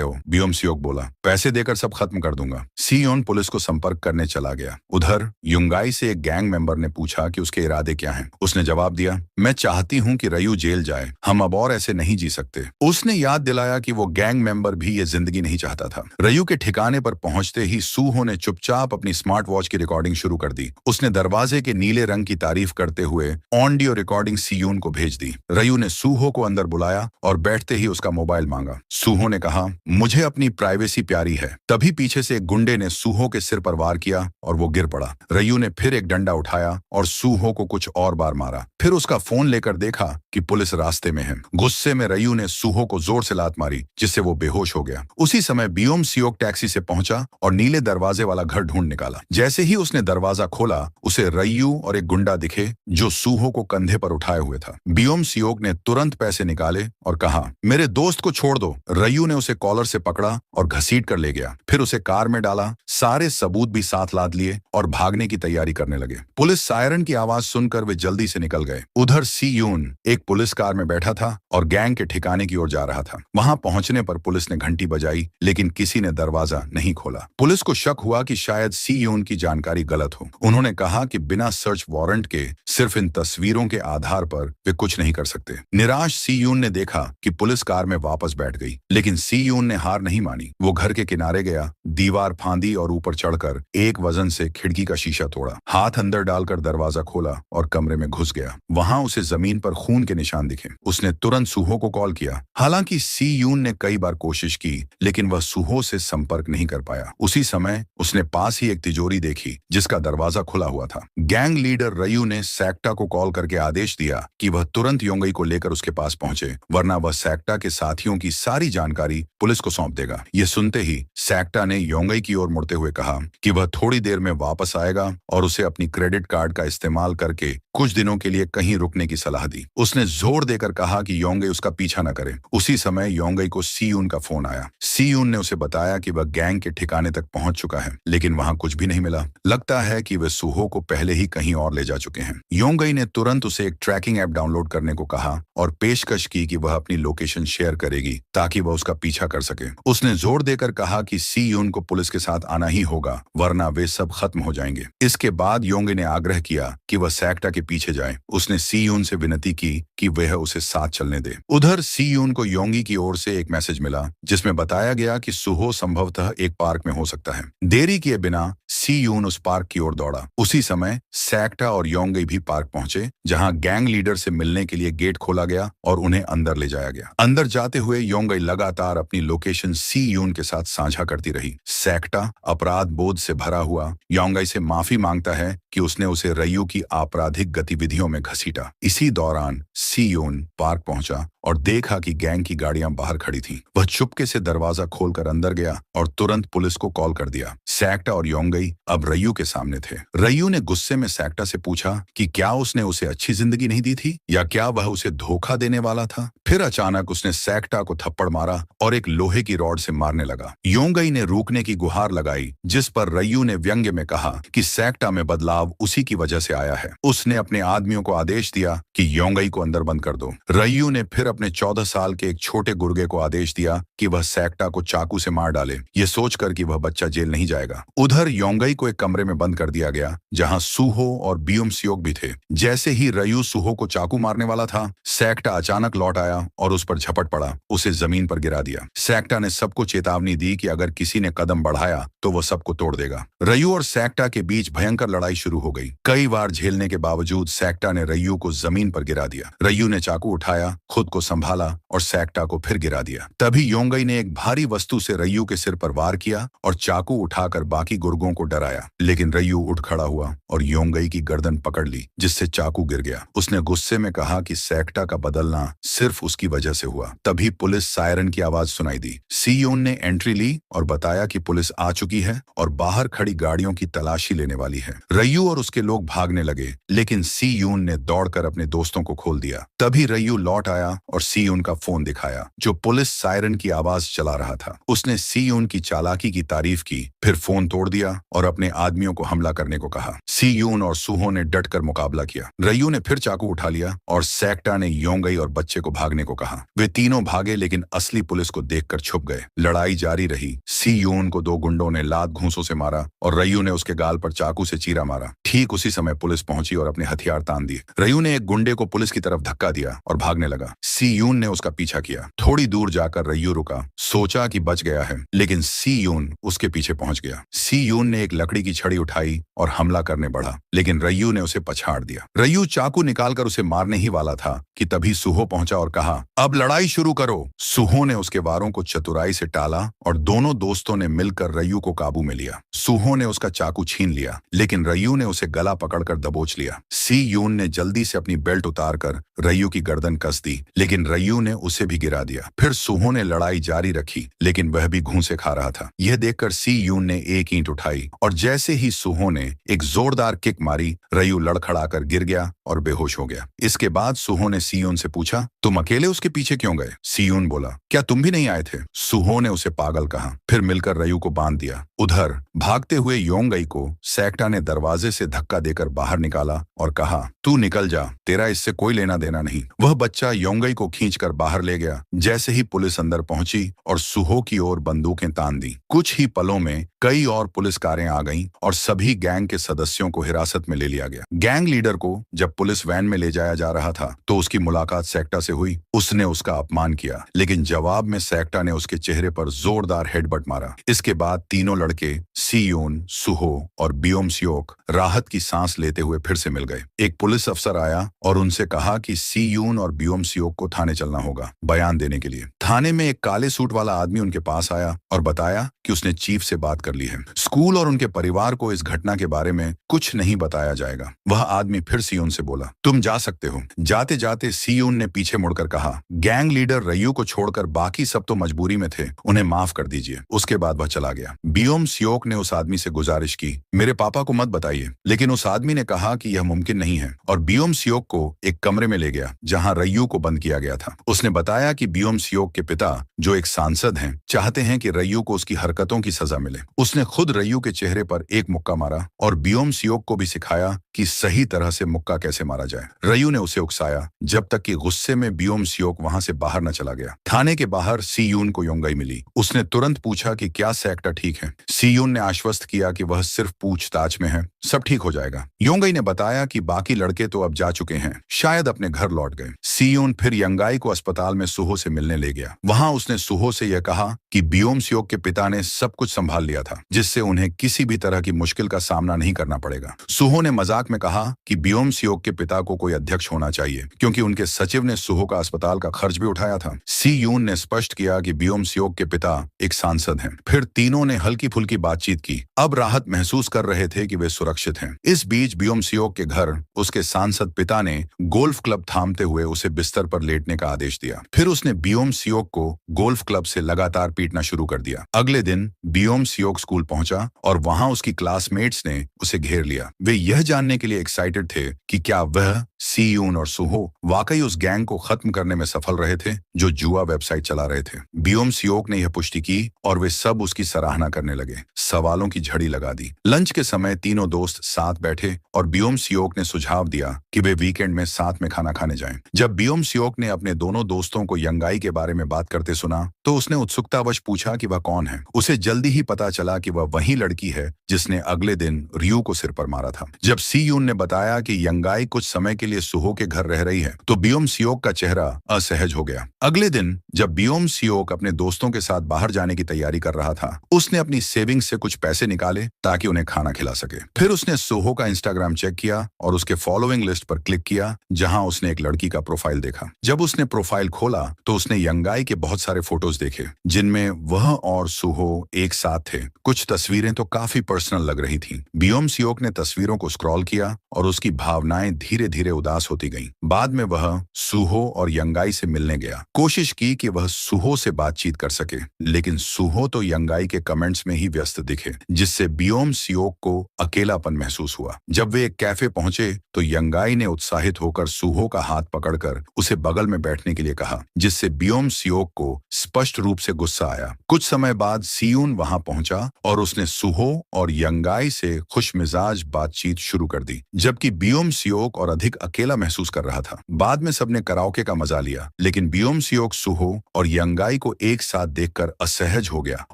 हो? बियोम सियोक बोला, पैसे देकर सब खत्म कर दूंगा। सीयून पुलिस को संपर्क करने चला गया। उधर युंगाई से एक गैंग मेंबर ने पूछा कि उसके इरादे क्या हैं। उसने जवाब दिया, मैं चाहती हूँ कि रयू जेल जाए, हम अब और ऐसे नहीं जी सकते। उसने याद दिलाया कि वो गैंग मेंबर भी ये जिंदगी नहीं चाहता था। रयू के ठिकाने पर पहुंचते ही सूहो ने चुपचाप अपनी स्मार्ट वॉच की रिकॉर्डिंग शुरू कर दी। उसने दरवाजे के नीले रंग की तारीफ करते हुए ऑडियो रिकॉर्डिंग सीयून को भेज दी। रयू ने सूहो को अंदर बुलाया और बैठते ही उसका मोबाइल मांगा। सूहो ने कहा, मुझे अपनी प्राइवेसी प्यारी है। तभी पीछे से एक गुंडे ने सूहो के सिर पर वार किया और वो गिर पड़ा। रयू ने फिर एक डंडा उठाया और सूहो को कुछ और बार मारा। फिर उसका फोन लेकर देखा कि पुलिस रास्ते में है। गुस्से में रयू ने सूहो को जोर से लात मारी जिससे वो बेहोश हो गया। उसी समय बियोम सियोक टैक्सी से पहुंचा और नीले दरवाजे वाला घर ढूंढ निकाला। जैसे ही उसने दरवाजा खोला उसे रयू और एक गुंडा दिखे जो सूहो को कंधे पर उठाए हुए था। बियोम सियोक ने तुरंत पैसे निकाले और कहा, मेरे दोस्त को छोड़ दो। रयू ने उसे कॉलर से पकड़ा और घसीट कर ले गया। फिर उसे कार में डाला, सारे सबूत भी साथ लाद लिए और भागने की तैयारी करने लगे। पुलिस सायरन की आवाज सुनकर वे जल्दी से निकल गए। उधर सीयून एक पुलिस कार में बैठा था और गैंग के ठिकाने की ओर जा रहा था। वहां पहुंचने पर पुलिस ने घंटी बजाई लेकिन किसी ने दरवाजा नहीं खोला। पुलिस को शक हुआ कि शायद सीयून की जानकारी गलत हो। उन्होंने कहा कि बिना सर्च वारंट के सिर्फ इन तस्वीरों के आधार पर वे कुछ नहीं कर सकते। निराश सीयून ने देखा कि पुलिस कार में वापस बैठ गई लेकिन सीयून ने हार नहीं मानी। वो घर के किनारे गया, दीवार फांदी और ऊपर चढ़कर एक वजन से खिड़की का शीशा तोड़ा। हाथ अंदर डालकर दरवाजा खोला और कमरे में घुस गया। वहां उसे जमीन पर खून के निशान दिखे। उसने तुरंत सूहो को कॉल किया। हालांकि सीयून ने कई बार कोशिश की लेकिन वह सूहो से संपर्क नहीं कर पाया। उसी समय उसने पास ही एक तिजोरी देखी जिसका दरवाजा खुला हुआ था। गैंग लीडर रयू ने सैक्टा को कॉल करके आदेश दिया कि वह तुरंत योंगई को लेकर उसके पास पहुंचे, वरना वह सैक्टा के साथियों की सारी जानकारी पुलिस को सौंप देगा। ये सुनते ही सैक्टा ने योंगई की ओर मुड़ते हुए कहा कि वह थोड़ी देर में वापस आएगा और उसे अपनी क्रेडिट कार्ड का इस्तेमाल करके कुछ दिनों के लिए कहीं रुकने की सलाह दी। उसने जोर देकर कहा कि योंगई उसका पीछा न करे। उसी समय योंगई को सीयून का फोन आया। सीयून ने उसे बताया कि वह गैंग के ठिकाने तक पहुंच चुका है लेकिन वहां कुछ भी नहीं मिला। लगता है कि वे सूहो को पहले ही कहीं और ले जा चुके हैं। योंगई ने तुरंत उसे एक ट्रैकिंग ऐप डाउनलोड करने को कहा और पेशकश की कि वह अपनी लोकेशन शेयर करेगी ताकि वह उसका पीछा कर सके। उसने जोर देकर कहा कि सीयून को पुलिस के साथ आना ही होगा वरना वे सब खत्म हो जाएंगे। इसके बाद योंगई ने आग्रह किया कि वह सैक्टा के पीछे जाए। उसने सीयून से विनती की कि वह उसे साथ चलने दे। उधर सीयून को योंगी की ओर से एक मैसेज मिला जिसमें बताया गया कि सूहो संभवतः एक पार्क में हो सकता है। देरी किए बिना सीयून उस पार्क की ओर दौड़ा। उसी समय सैक्टा और योंगई भी पार्क पहुंचे जहां गैंग लीडर से मिलने के लिए गेट खोला गया और उन्हें अंदर ले जाया गया। अंदर जाते हुए योंगई लगातार अपनी लोकेशन सीयून के साथ साझा करती रही। सैक्टा अपराध बोध से भरा हुआ योंगई से माफी मांगता है कि उसने उसे रयू की आपराधिक गतिविधियों में घसीटा। इसी दौरान सीयून पार्क पहुंचा और देखा कि गैंग की गाड़ियां बाहर खड़ी थीं। वह चुपके से दरवाजा खोलकर अंदर गया और तुरंत पुलिस को कॉल कर दिया। सैक्टा और योंगई अब रयू के सामने थे। रयू ने गुस्से में सैक्टा से पूछा कि क्या उसने उसे अच्छी जिंदगी नहीं दी थी या क्या वह उसे धोखा देने वाला था। फिर अचानक उसने सैक्टा को थप्पड़ मारा और एक लोहे की रॉड से मारने लगा। योंगई ने रोकने की गुहार लगाई जिस पर रयू ने व्यंग्य में कहा कि सैक्टा में बदलाव उसी की वजह से आया है। उसने अपने आदमियों को आदेश दिया कि योंगई को अंदर बंद कर दो। रयू ने फिर अपने 14 साल के एक छोटे गुर्गे को आदेश दिया कि वह सैक्टा को चाकू से मार डाले, ये सोचकर कि वह बच्चा जेल नहीं जाएगा। उधर योंगई को एक कमरे में बंद कर दिया गया जहां सूहो और बियोम सियोक भी थे। जैसे ही रयू सूहो को चाकू मारने वाला था, सैक्टा अचानक लौट आया आया और उस पर झपट पड़ा, उसे जमीन पर गिरा दिया। सैक्टा ने सबको चेतावनी दी कि अगर किसी ने कदम बढ़ाया तो वो सबको तोड़ देगा। रयू और सैक्टा के बीच भयंकर लड़ाई शुरू हो गई। कई बार झेलने के बावजूद सैक्टा ने रयू को जमीन पर गिरा दिया। रयू ने चाकू उठाया, खुद को संभाला और सैक्टा को फिर गिरा दिया। तभी योंगई ने एक भारी वस्तु से रयू के सिर पर वार किया और चाकू उठाकर बाकी गुर्गों को डराया, लेकिन रयू उठ खड़ा हुआ और योंगई की गर्दन पकड़ ली, जिससे चाकू गिर गया। उसने गुस्से में कहा कि सैक्टा का बदलना सिर्फ उसकी वजह से हुआ। तभी पुलिस सायरन की आवाज सुनाई दी। सी यून ने एंट्री ली और बताया कि पुलिस आ चुकी है और बाहर खड़ी गाड़ियों की तलाशी लेने वाली है। रयू और उसके लोग भागने लगे, लेकिन सी यून ने दौड़कर अपने दोस्तों को खोल दिया। तभी रयू लौट आया और सी यून का फोन दिखाया, जो पुलिस सायरन की आवाज चला रहा था। उसने सी यून की चालाकी की तारीफ की, फिर फोन तोड़ दिया और अपने आदमियों को हमला करने को कहा। सी यून और सुहो ने डटकर मुकाबला किया। रयू ने फिर चाकू उठा लिया और सैक्टा ने योंगई और बच्चे को भागने को कहा। वे तीनों भागे, लेकिन असली पुलिस को देखकर छुप गए। लड़ाई जारी रही। सी यून को दो गुंडों ने लात घूंसों से मारा और रयू ने उसके गाल पर चाकू से चीरा मारा। ठीक उसी समय पुलिस पहुंची और अपने हथियार तान दिए। रयू ने एक गुंडे को पुलिस की तरफ धक्का दिया और भागने लगा। सी यून ने उसका पीछा किया। थोड़ी दूर जाकर रयू रुका, सोचा कि बच गया है, लेकिन सी यून उसके पीछे पहुंच गया। सी यून ने एक लकड़ी की छड़ी उठाई और हमला करने बढ़ा, लेकिन रयू ने उसे पछाड़ दिया। रयू चाकू निकालकर उसे मारने ही वाला था कि तभी सुहो पहुंचा और कहा, अब लड़ाई शुरू करो। सुहो ने उसके वारों को चतुराई से टाला और दोनों दोस्तों ने मिलकर रयू को काबू में लिया। सुहो ने उसका चाकू छीन लिया, लेकिन रयू ने उसे गला पकड़कर दबोच लिया। सी यून ने जल्दी से अपनी बेल्ट उतारकर रयू की गर्दन कस दी, लेकिन रयू ने उसे भी गिरा दिया। फिर सुहो ने लड़ाई जारी रखी, लेकिन वह भी घूंसे खा रहा था। यह देखकर सी यून ने एक ईंट उठाई और जैसे ही सुहो ने एक जोरदार किक मारी, रयू लड़खड़ाकर गिर गया और बेहोश हो गया। इसके बाद सुहो ने सी यून से पूछा, तुम अकेले उसके पीछे क्यों गए? सी यून बोला, क्या तुम भी नहीं आए थे? सुहो ने उसे पागल कहा, फिर मिलकर रयू को बांध दिया। उधर भागते हुए योंगई को सैक्टा ने दरवाजे से धक्का देकर बाहर निकाला और कहा, तू निकल जा, तेरा इससे कोई लेना देना नहीं। वह बच्चा योंगई को खींचकर बाहर ले गया। जैसे ही पुलिस अंदर पहुंची और सुहो की ओर बंदूकें तान दी, कुछ ही पलों में कई और पुलिस कारें आ गईं और सभी गैंग के सदस्यों को हिरासत में ले लिया गया। गैंग लीडर को जब पुलिस वैन में ले जाया जा रहा था तो उसकी मुलाकात सैक्टा से हुई। उसने उसका अपमान किया, लेकिन जवाब में सैक्टा ने उसके चेहरे पर जोरदार हेडबट मारा। इसके बाद तीनों लड़के सी यून, सुहो और बियोम सियोक राहत की सांस लेते हुए फिर से मिल गए। एक पुलिस अफसर आया और उनसे कहा कि सी यून और बियोम सियोक को थाने चलना होगा बयान देने के लिए। थाने में एक काले सूट वाला आदमी उनके पास आया और बताया कि उसने चीफ से बात कर ली है। स्कूल और उनके परिवार को इस घटना के बारे में कुछ नहीं बताया जाएगा। वह आदमी फिर सी यून से बोला, तुम जा सकते हो। जाते जाते सी यून ने पीछे मुड़कर कहा, गैंग लीडर रयू को छोड़कर बाकी सब तो मजबूरी में थे, उन्हें माफ कर दीजिए। उसके बाद वह चला गया। बियोम सियोक ने उस आदमी से गुजारिश की, मेरे पापा को मत बताइए, लेकिन उस आदमी ने कहा कि यह मुमकिन नहीं है और बियोम सियोक को एक कमरे में ले गया जहां रयू को बंद किया गया था। उसने बताया कि बियोम सियोक के पिता, जो एक सांसद हैं, चाहते हैं कि रयू को उसकी हरकतों की सजा मिले। उसने खुद रयू के चेहरे पर एक मुक्का मारा और बियोम सियोक को भी सिखाया कि सही तरह से मुक्का कैसे मारा जाए। रयू ने उसे उकसाया जब तक कि गुस्से में बियोम सियोक वहां से बाहर न चला गया। थाने के बाहर सी यून को योंगई मिली। उसने तुरंत पूछा कि क्या सैक्टा ठीक है। सी यून ने आश्वस्त किया कि वह सिर्फ पूछताछ में है, सब ठीक हो जाएगा। योंगई ने बताया कि बाकी लड़के तो अब जा चुके हैं, शायद अपने घर लौट गए। सी यून फिर यंगाई को अस्पताल में सुहो से मिलने ले गया। वहां उसने सुहो से यह कहा कि बियोम सियोक के पिता ने सब कुछ संभाल लिया था, जिससे उन्हें किसी भी तरह की मुश्किल का सामना नहीं करना पड़ेगा। सुहो ने मजाक में कहा कि बियोम सियोक के पिता को कोई अध्यक्ष होना चाहिए, क्योंकि उनके सचिव ने सुहो का अस्पताल का खर्च भी उठाया था। सी यून ने स्पष्ट किया कि बियोम सियोक के पिता एक सांसद हैं। फिर तीनों ने हल्की फुल्की बातचीत की। अब राहत महसूस कर रहे थे कि वे सुरक्षित हैं। इस बीच बियोम सियोक के घर उसके सांसद पिता ने गोल्फ क्लब थामते हुए उसे बिस्तर पर लेटने का आदेश दिया। फिर उसने बियोम सियोक को गोल्फ क्लब से लगातार पीटना शुरू कर दिया। अगले दिन बियोम सियोक स्कूल पहुंचा और वहां उसकी क्लासमेट्स ने उसे घेर लिया। वे यह जानने के लिए एक्साइटेड थे कि क्या वह, सी यून और सुहो वाकई उस गैंग को खत्म करने में सफल रहे थे जो जुआ वेबसाइट चला रहे थे। बियोम सियोक ने यह पुष्टि की और वे सब उसकी सराहना करने लगे। सवालों की झड़ी लगा दी। लंच के समय तीनों दोस्त साथ बैठे और बियोम सियोक ने सुझाव दिया कि वे वीकेंड में साथ में खाना खाने जाएं। जब बियोम सियोक ने अपने दोनों दोस्तों को यंगाई के बारे में बात करते सुना तो उसने उत्सुकतावश पूछा कि वह कौन है। उसे जल्दी ही पता चला कि वह वही लड़की है जिसने अगले दिन रयू को सिर पर मारा था। जब सी यून ने बताया कि यंगाई कुछ समय के लिए सुहो के घर रह रही है तो बियोम सियोक का चेहरा असहज हो गया। अगले दिन जब बियोम सियोक अपने दोस्तों के साथ बाहर जाने की तैयारी कर रहा था, उसने अपनी सेविंग से कुछ पैसे निकाले ताकि उन्हें खाना खिला सके। फिर उसने सुहो का इंस्टाग्राम चेक किया और उसके फॉलोइंग लिस्ट पर क्लिक किया, जहां उसने एक लड़की का प्रोफाइल देखा। जब उसने प्रोफाइल खोला तो उसने यंगाई के बहुत सारे फोटोज देखे, जिनमें वह और सुहो एक साथ थे। कुछ तस्वीरें तो काफी पर्सनल लग रही थीं। बियोम सियोक ने तस्वीरों को स्क्रॉल किया और उसकी भावनाएं धीरे धीरे उदास होती गईं। बाद में वह सुहो और यंगाई से मिलने गया। कोशिश की कि वह सुहो से बातचीत कर सके, लेकिन सुहो तो यंगाई के कमेंट्स में ही व्यस्त दिखे, जिससे बियोम सियोक को अकेलापन महसूस हुआ। जब वे एक कैफे पहुंचे तो यंगाई ने उत्साहित होकर सुहो का हाथ पकड़कर उसे बगल में बैठने के लिए कहा, जिससे बियोम सियोक को स्पष्ट रूप से गुस्सा आया। कुछ समय बाद सियून वहां पहुंचा और उसने सुहो और यंगाई से खुशमिजाज बातचीत शुरू कर दी, जबकि बियोम सियोक और अधिक अकेला महसूस कर रहा था। बाद में सबने कराओके का मजा लिया, लेकिन बियोम सियोक सुहो और यंगाई को एक साथ देखकर असहज हो गया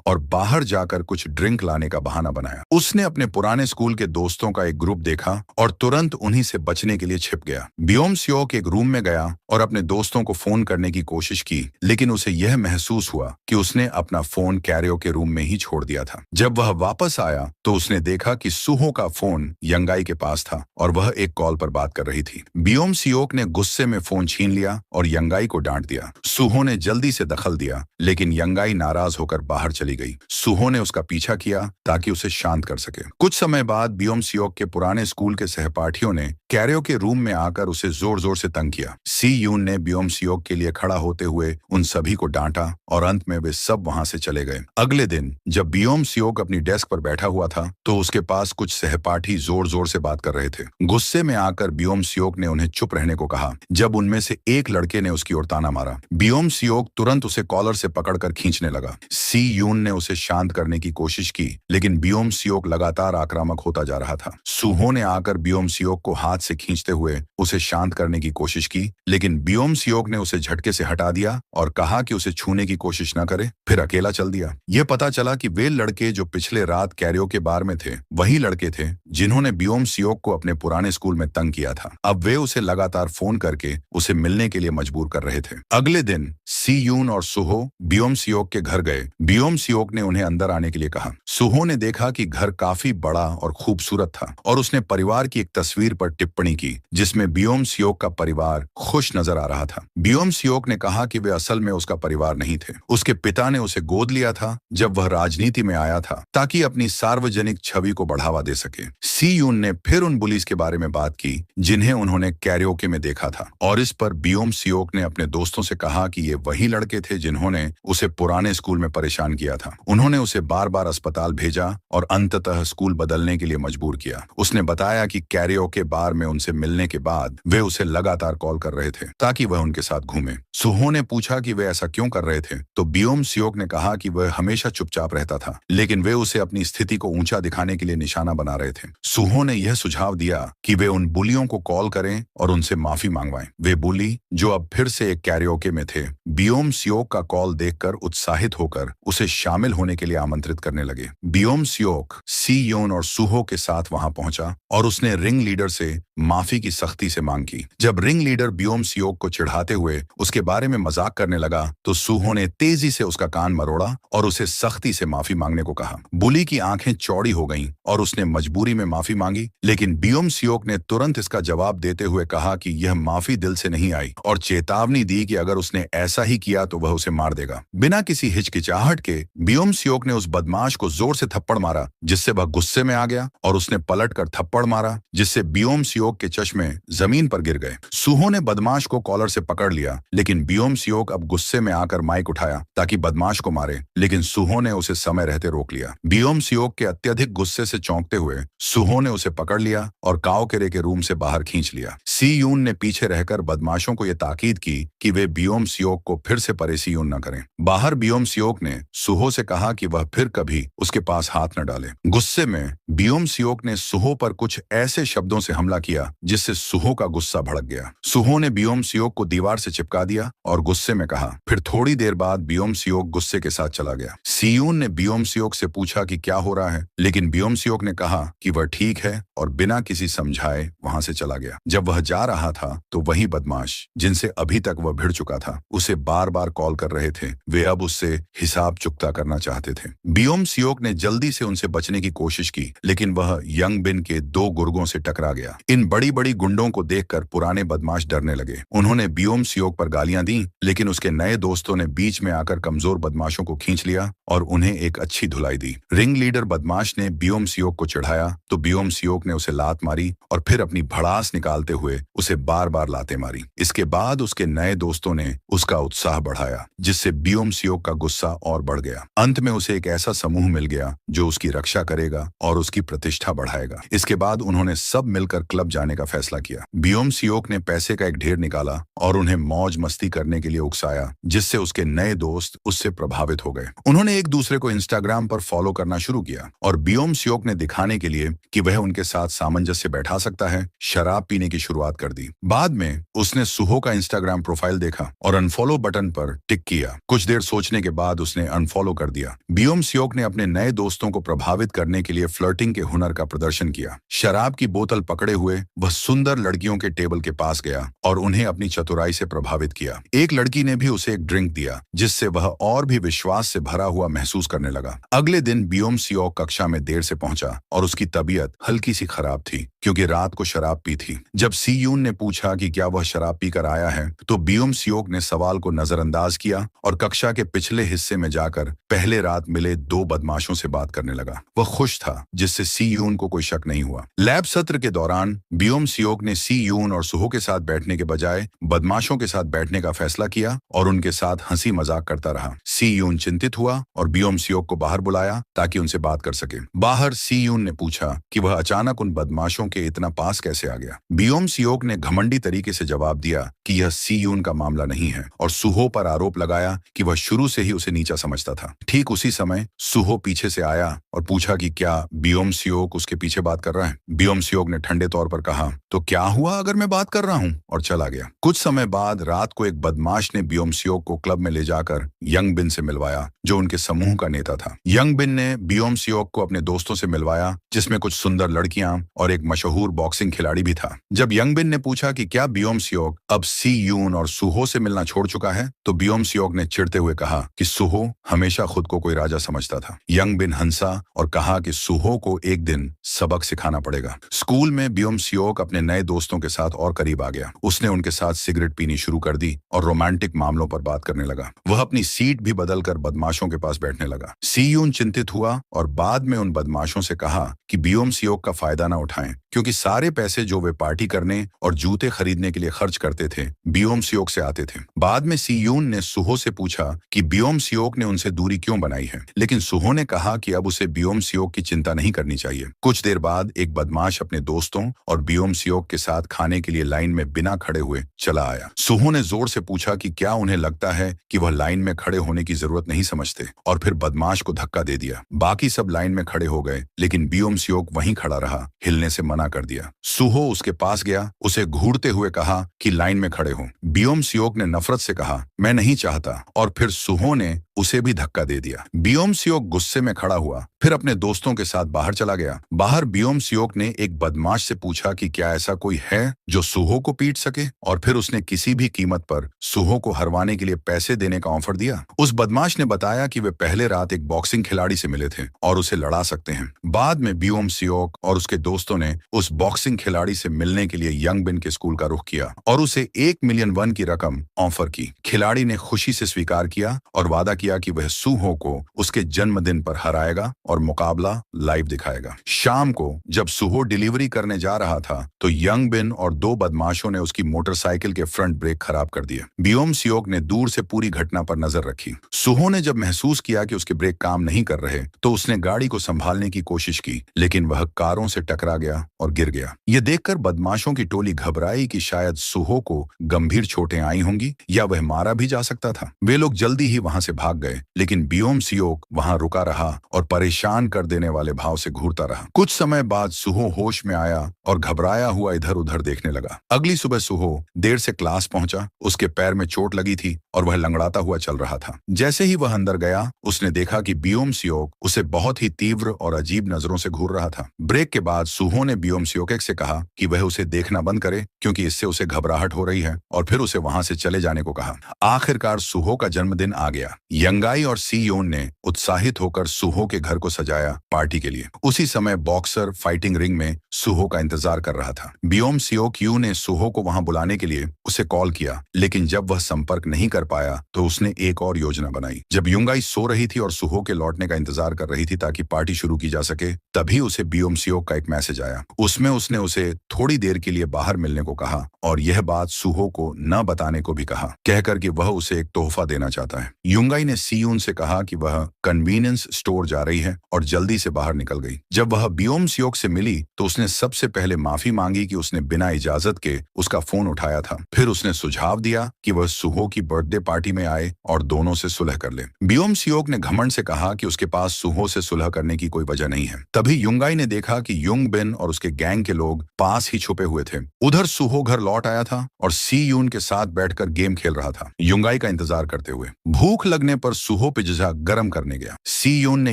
और बाहर जाकर कुछ ड्रिंक लाने का बहाना बनाया। उसने अपने पुराने स्कूल के दोस्तों का एक ग्रुप देखा और तुरंत उन्हीं से बचने के लिए छिप गया। बियोम सियोक एक रूम में गया और अपने दोस्तों को फोन करने की कोशिश की, लेकिन उसे यह महसूस हुआ कि उसने अपना फोन कैरियोके रूम में ही छोड़ दिया था। जब वह वापस आया तो उसने देखा कि सुहो का फोन यंगाई के पास था और वह एक कॉल पर बात कर रही थी। बियोम सियोक ने गुस्से में फोन छीन लिया और यंगाई को डांट दिया। सुहो ने जल्दी से दखल दिया, लेकिन यंगाई नाराज होकर बाहर चली गई। सुहो ने उसका पीछा किया ताकि उसे शांत कर सके। कुछ समय बाद बियोम सियोक के पुराने स्कूल के सहपाठियों ने कैरियोके रूम में आकर उसे जोर जोर से तंग किया। सी यून ने बियोम सियोक के लिए खड़ा होते हुए उन सभी को डांटा और अंत में वे सब वहां से चले गए। अगले दिन जब बियोम सियोक अपनी डेस्क पर बैठा हुआ था तो उसके पास कुछ सहपाठी जोर जोर से बात कर रहे थे। गुस्से में आकर बियोम सियोक ने उन्हें चुप रहने को कहा, जब उनमें से एक लड़के ने उसकी ओर ताना मारा। बियोम सियोक तुरंत उसे कॉलर से पकड़कर खींचने लगा। सी यून ने उसे शांत करने की कोशिश की, लेकिन बियोम सियोक लगातार आक्रामक होता जा रहा था। सुहो ने आकर बियोम सियोक को हाथ से खींचते हुए उसे शांत करने की कोशिश की, लेकिन बियोम सियोक ने उसे झटके से हटा दिया और कहा कि उसे छूने की कोशिश न करे, फिर अकेला चल दिया। यह पता चला कि वे लड़के जो पिछले रात कैरियोके बार में थे, वही लड़के थे जिन्होंने बियोम सियोक को अपने पुराने स्कूल में तंग किया था। अब वे उसे लगातार फोन करके उसे मिलने के लिए मजबूर कर रहे थे। अगले दिन सी यून और सुहो बियोम सियोक के घर गए। बियोम सियोक ने उन्हें अंदर आने के लिए कहा। सुहो ने देखा कि घर काफी बड़ा और खूबसूरत था और उसने परिवार की एक तस्वीर पर टिप्पणी की, जिसमें बियोम सियोक का परिवार खुश नजर आ रहा था। बियोम सियोक ने कहा कि वे असल में उसका परिवार नहीं थे। उसके पिता ने उसे गोद लिया था जब वह राजनीति में आया था, ताकि अपनी सार्वजनिक छवि को बढ़ावा दे सके। सी यून ने फिर उन बुलीज के बारे में बात की जिन्हें उन्होंने कैरियोके में देखा था, और इस पर बियोम सियोक ने अपने दोस्तों से कहा कि ये वही लड़के थे जिन्होंने उसे पुराने स्कूल में परेशान किया था। उन्होंने उसे बार बार अस्पताल भेजा और अंततः स्कूल बदलने के लिए मजबूर किया। उसने बताया कि कैरियोके बार में उनसे मिलने के बाद वे उसे लगातार कॉल कर रहे थे ताकि वह उनके साथ घूमे। सुहो ने पूछा कि वे ऐसा क्यों कर रहे थे, तो बियोम सियोक ने कहा कि वह हमेशा चुपचाप रहता था, लेकिन वे उसे अपनी स्थिति को ऊंचा दिखाने के लिए निशाना बना रहे थे। सुहो ने यह सुझाव दिया कि वे उन बुलियों को कॉल करें और उनसे माफी मांगवाएं। वे बुली जो अब फिर से एक कैरियोके में थे, बियोम सियोक का कॉल देखकर उत्साहित होकर उसे शामिल होने के लिए आमंत्रित करने लगे। बियोम सियोक सी यून और सुहो के साथ वहां पहुंचा और उसने रिंग लीडर से माफी की सख्ती से मांग की। जब रिंग लीडर बियोम सियोक को चिढ़ाते हुए उसके बारे में मजाक करने लगा तो सुहो ने तेजी से उसका कान मरोड़ा और उसे सख्ती से माफी मांगने को कहा। बुली की आंखें चौड़ी हो गईं और उसने मजबूरी में माफी मांगी, लेकिन बियोम सियोक ने तुरंत इसका जवाब देते हुए कहा कि यह माफी दिल से नहीं आई और चेतावनी दी कि अगर उसने ऐसा ही किया तो वह उसे मार देगा। बिना किसी हिचकिचाहट के बियोम सियोक ने उस बदमाश को जोर से थप्पड़ मारा, जिससे वह गुस्से में आ गया और उसने पलटकर थप्पड़ मारा, जिससे बियोम सियोक के चश्मे जमीन पर गिर गए। सुहो ने बदमाश को कॉलर से पकड़ लिया, लेकिन बियोम सियोक अब गुस्से में आकर माइक उठाया ताकि बदमाश को मारे, लेकिन सुहो ने उसे समय रहते रोक लिया। बियोम सियोक के अत्यधिक गुस्से से चौंकते हुए सुहो ने उसे पकड़ लिया और काओकेरे के रूम से बाहर खींच लिया। सी यून ने पीछे रहकर बदमाशों को यह ताकीद की कि वे बियोम सियोक को फिर से परेशान न करें। बाहर बियोम सियोक ने सुहो से कहा कि वह फिर कभी उसके पास हाथ न डाले। गुस्से में बियोम सियोक ने सुहो पर कुछ ऐसे शब्दों से हमला किया किया, जिससे सुहो का गुस्सा भड़क गया। सुहो ने बियोम सियोक को दीवार से चिपका दिया और गुस्से में कहा। फिर थोड़ी देर बाद बियोम सियोक गुस्से के साथ चला गया। सियून ने बियोम सियोक से पूछा कि क्या हो रहा है, लेकिन बियोम सियोक ने कहा कि वह ठीक है और बिना किसी समझाए वहां से चला गया। जब वह जा रहा था तो वही बदमाश जिनसे अभी तक वह भिड़ चुका था उसे बार बार कॉल कर रहे थे। वे अब उससे हिसाब चुकता करना चाहते थे। बियोम सियोक ने जल्दी से उनसे बचने की कोशिश की, लेकिन वह यंग बिन के 2 गुर्गों से टकरा गया। इन बड़ी बड़ी गुंडों को देखकर पुराने बदमाश डरने लगे। उन्होंने बियोम सियोक पर गालियां दी, लेकिन उसके नए दोस्तों ने बीच में आकर कमजोर बदमाशों को खींच लिया और उन्हें एक अच्छी धुलाई दी। रिंग लीडर बदमाश ने बियोम सियोक को चिढ़ाया तो बियोम सियोक ने उसे लात मारी और फिर अपनी भड़ास निकालते हुए उसे बार बार लातें मारी। इसके बाद उसके नए दोस्तों ने उसका उत्साह बढ़ाया, जिससे बियोम सियोक का गुस्सा और बढ़ गया। अंत में उसे एक ऐसा समूह मिल गया जो उसकी रक्षा करेगा और उसकी प्रतिष्ठा बढ़ाएगा। इसके बाद उन्होंने सब मिलकर क्लब जाने का फैसला किया। बियोम सियोक ने पैसे का एक ढेर निकाला और उन्हें मौज मस्ती करने के लिए उकसाया, जिससे उसके नए दोस्त उससे प्रभावित हो गए। उन्होंने एक दूसरे को इंस्टाग्राम पर फॉलो करना शुरू किया और बियोम सियोक ने दिखाने के लिए कि वह उनके साथ सामंजस्य बैठा सकता है, शराब पीने की शुरुआत कर दी। बाद में उसने सुहो का इंस्टाग्राम प्रोफाइल देखा और अनफॉलो बटन पर टिक किया। कुछ देर सोचने के बाद उसने अनफॉलो कर दिया। बियोम सियोक ने अपने नए दोस्तों को प्रभावित करने के लिए फ्लर्टिंग के हुनर का प्रदर्शन किया। शराब की बोतल पकड़े हुए वह सुंदर लड़कियों के टेबल के पास गया और उन्हें अपनी चतुराई से प्रभावित किया। एक लड़की ने भी उसे एक ड्रिंक दिया, जिससे वह और भी विश्वास से भरा हुआ महसूस करने लगा। अगले दिन बियोम सियोक कक्षा में देर से पहुंचा और उसकी तबीयत हल्की सी खराब थी, क्योंकि रात को शराब पी थी। जब सीयून ने पूछा कि क्या वह शराब पीकर आया है, तो बियोम सियोक ने सवाल को नजरअंदाज किया और कक्षा के पिछले हिस्से में जाकर पहले रात मिले 2 बदमाशों से बात करने लगा। वह खुश था, जिससे सीयून को कोई शक नहीं हुआ। लैब सत्र के दौरान बियोम सियोक ने सीयून और सुहो के साथ बैठने के बजाय बदमाशों के साथ बैठने का फैसला किया और उनके साथ हंसी मजाक करता रहा। सीयून चिंतित हुआ और बियोम सियोक को बाहर बुलाया ताकि उनसे बात कर सके। बाहर सीयून ने पूछा कि वह अचानक उन बदमाशों के इतना पास कैसे आ गया। बियोम सियोक ने घमंडी तरीके से जवाब दिया कि यह सीयून का मामला नहीं है और सुहो पर आरोप लगाया कि वह शुरू से ही उसे नीचा समझता था। ठीक उसी समय सुहो पीछे से आया और पूछा कि क्या बियोम सियोक उसके पीछे बात कर रहा है। बियोम सियोक ने ठंडे तौर पर कहा, तो क्या हुआ अगर मैं बात कर रहा हूँ, और चला गया। कुछ समय बाद रात को एक बदमाश ने बियोम सियोक को क्लब में ले जाकर यंग बिन से मिलवाया, जो उनके समूह का नेता था। यंग बिन ने बियोम सियोक को अपने दोस्तों से मिलवाया, जिसमें कुछ सुंदर लड़कियां और एक मशहूर बॉक्सिंग खिलाड़ी भी था। जब यंग बिन ने पूछा कि क्या बियोम सियोक अब सीयून और सुहो से मिलना छोड़ चुका है, तो बियोम सियोक ने चिढ़ते हुए कहा कि सुहो हमेशा खुद को कोई राजा समझता था। यंग बिन हंसा और कहा कि सुहो को एक दिन सबक सिखाना पड़ेगा। स्कूल में बियोम सियोक अपने नए दोस्तों के साथ और करीब आ गया। उसने उनके साथ सिगरेट पीनी शुरू कर दी और रोमांटिक मामलों पर बात करने लगा। वह अपनी सीट भी बदलकर बदमाशों के पास बैठने लगा। सीयून चिंतित हुआ और बाद में उन बदमाशों से कहा कि बियोम सियोक का फायदा न उठाएं, क्योंकि सारे पैसे जो वे पार्टी करने और जूते खरीदने के लिए खर्च करते थे बियोम सियोक से आते थे। बाद में सीयून ने सुहो से पूछा कि बियोम सियोक ने उनसे दूरी क्यों बनाई है, लेकिन सुहो ने कहा कि अब उसे बियोम सियोक की चिंता नहीं करनी चाहिए। कुछ देर बाद एक बदमाश अपने दोस्तों और बियोम सियोक के साथ खाने के लिए लाइन में बिना खड़े हुए चला आया। सुहो ने जोर से पूछा कि क्या उन्हें लगता है कि वह लाइन में खड़े होने की जरूरत नहीं समझते, और फिर बदमाश को धक्का दे दिया। बाकी सब लाइन में खड़े हो गए, लेकिन बियोम सियोक वहीं खड़ा रहा, हिलने से मना कर दिया। सुहो उसके पास गया, उसे घूरते हुए कहा कि लाइन में खड़े हो। बियोम सियोक ने नफरत से कहा, मैं नहीं चाहता, और फिर सुहो ने उसे भी धक्का दे दिया। बियोम सियोक गुस्से में खड़ा हुआ, फिर अपने दोस्तों के साथ बाहर चला गया। बाहर बियोम सियोक ने एक बदमाश से पूछा कि क्या ऐसा कोई है जो सुहो को पीट सके, और फिर उसने किसी भी कीमत पर सुहो को हरवाने के लिए पैसे देने का ऑफर दिया। उस बदमाश ने बताया कि वे पहले रात एक बॉक्सिंग खिलाड़ी से मिले थे और उसे लड़ा सकते हैं। बाद में बियोम सियोक और उसके दोस्तों ने उस बॉक्सिंग खिलाड़ी से मिलने के लिए यंग बिन के स्कूल का रुख किया और उसे 1 मिलियन वन की रकम ऑफर की। खिलाड़ी ने खुशी से स्वीकार किया और वादा किया कि वह सुहो को उसके जन्मदिन पर हराएगा और मुकाबला लाइव दिखाएगा। शाम को जब सुहो डिलीवरी करने जा रहा था, तो यंग बिन और 2 बदमाशों ने उसकी मोटरसाइकिल के फ्रंट ब्रेक खराब कर दिए। बियोम सियोक ने दूर से पूरी घटना पर नजर रखी। सुहो ने जब महसूस किया कि उसके ब्रेक काम नहीं कर रहे, तो उसने गाड़ी को संभालने की कोशिश की, लेकिन वह कारों से टकरा गया और गिर गया। यह देखकर बदमाशों की टोली घबराई कि शायद सुहो को गंभीर चोटें आई होंगी या वह मारा भी जा सकता था। वे लोग जल्दी ही वहां से भाग भाग गए, लेकिन बियोम सियोक वहां रुका रहा और परेशान कर देने वाले भाव से घूरता रहा। कुछ समय बाद सुहो होश में आया और घबराया हुआ इधर उधर देखने लगा। अगली सुबह सुहो देर से क्लास पहुंचा। उसके पैर में चोट लगी थी और वह लंगड़ाता हुआ चल रहा था। जैसे ही वह अंदर गया, उसने देखा कि बियोम सियोक उसे बहुत ही तीव्र और अजीब नजरों से घूर रहा था। ब्रेक के बाद सुहो ने बियोम सियोक से कहा कि वह उसे देखना बंद करे, क्योंकि इससे उसे घबराहट हो रही है, और फिर उसे वहां से चले जाने को कहा। आखिरकार सुहो का जन्मदिन आ गया। यंगाई और सी योन ने उत्साहित होकर सुहो के घर को सजाया पार्टी के लिए। उसी समय बॉक्सर फाइटिंग रिंग में सुहो का इंतजार कर रहा था। बियोम सियोक यू ने सुहो को वहां बुलाने के लिए उसे कॉल किया, लेकिन जब वह संपर्क नहीं कर पाया तो उसने एक और योजना बनाई। जब युंगाई सो रही थी और सुहो के लौटने का इंतजार कर रही थी ताकि पार्टी शुरू की जा सके, तभी उसे बियोम सियोक का एक मैसेज आया। उसमें उसने उसे थोड़ी देर के लिए बाहर मिलने को कहा और यह बात सुहो को न बताने को भी कहा, कहकर कि वह उसे एक तोहफा देना चाहता है। युंगाई ने सीयून से कहा कि वह कन्वीनियंस स्टोर जा रही है और जल्दी से बाहर निकल गई। जब वह बियोम सियोक से मिली तो उसने सबसे पहले माफी मांगी कि उसने बिना इजाजत के उसका फोन उठाया था। फिर उसने सुझाव दिया कि वह सुहो की बर्थडे पार्टी में आए और दोनों से सुलह कर ले। बियोम सियोक ने घमंड से कहा कि उसके पास सुहो से सुलह करने की कोई वजह नहीं है। तभी युंगाई ने देखा कि युंग बिन और उसके गैंग के लोग पास ही छुपे हुए थे। उधर सुहो घर लौट आया था और सी यून के साथ बैठकर गेम खेल रहा था, युंगाई का इंतजार करते हुए। भूख लगने पर सुहो पिज्जा गरम करने गया। सी यून ने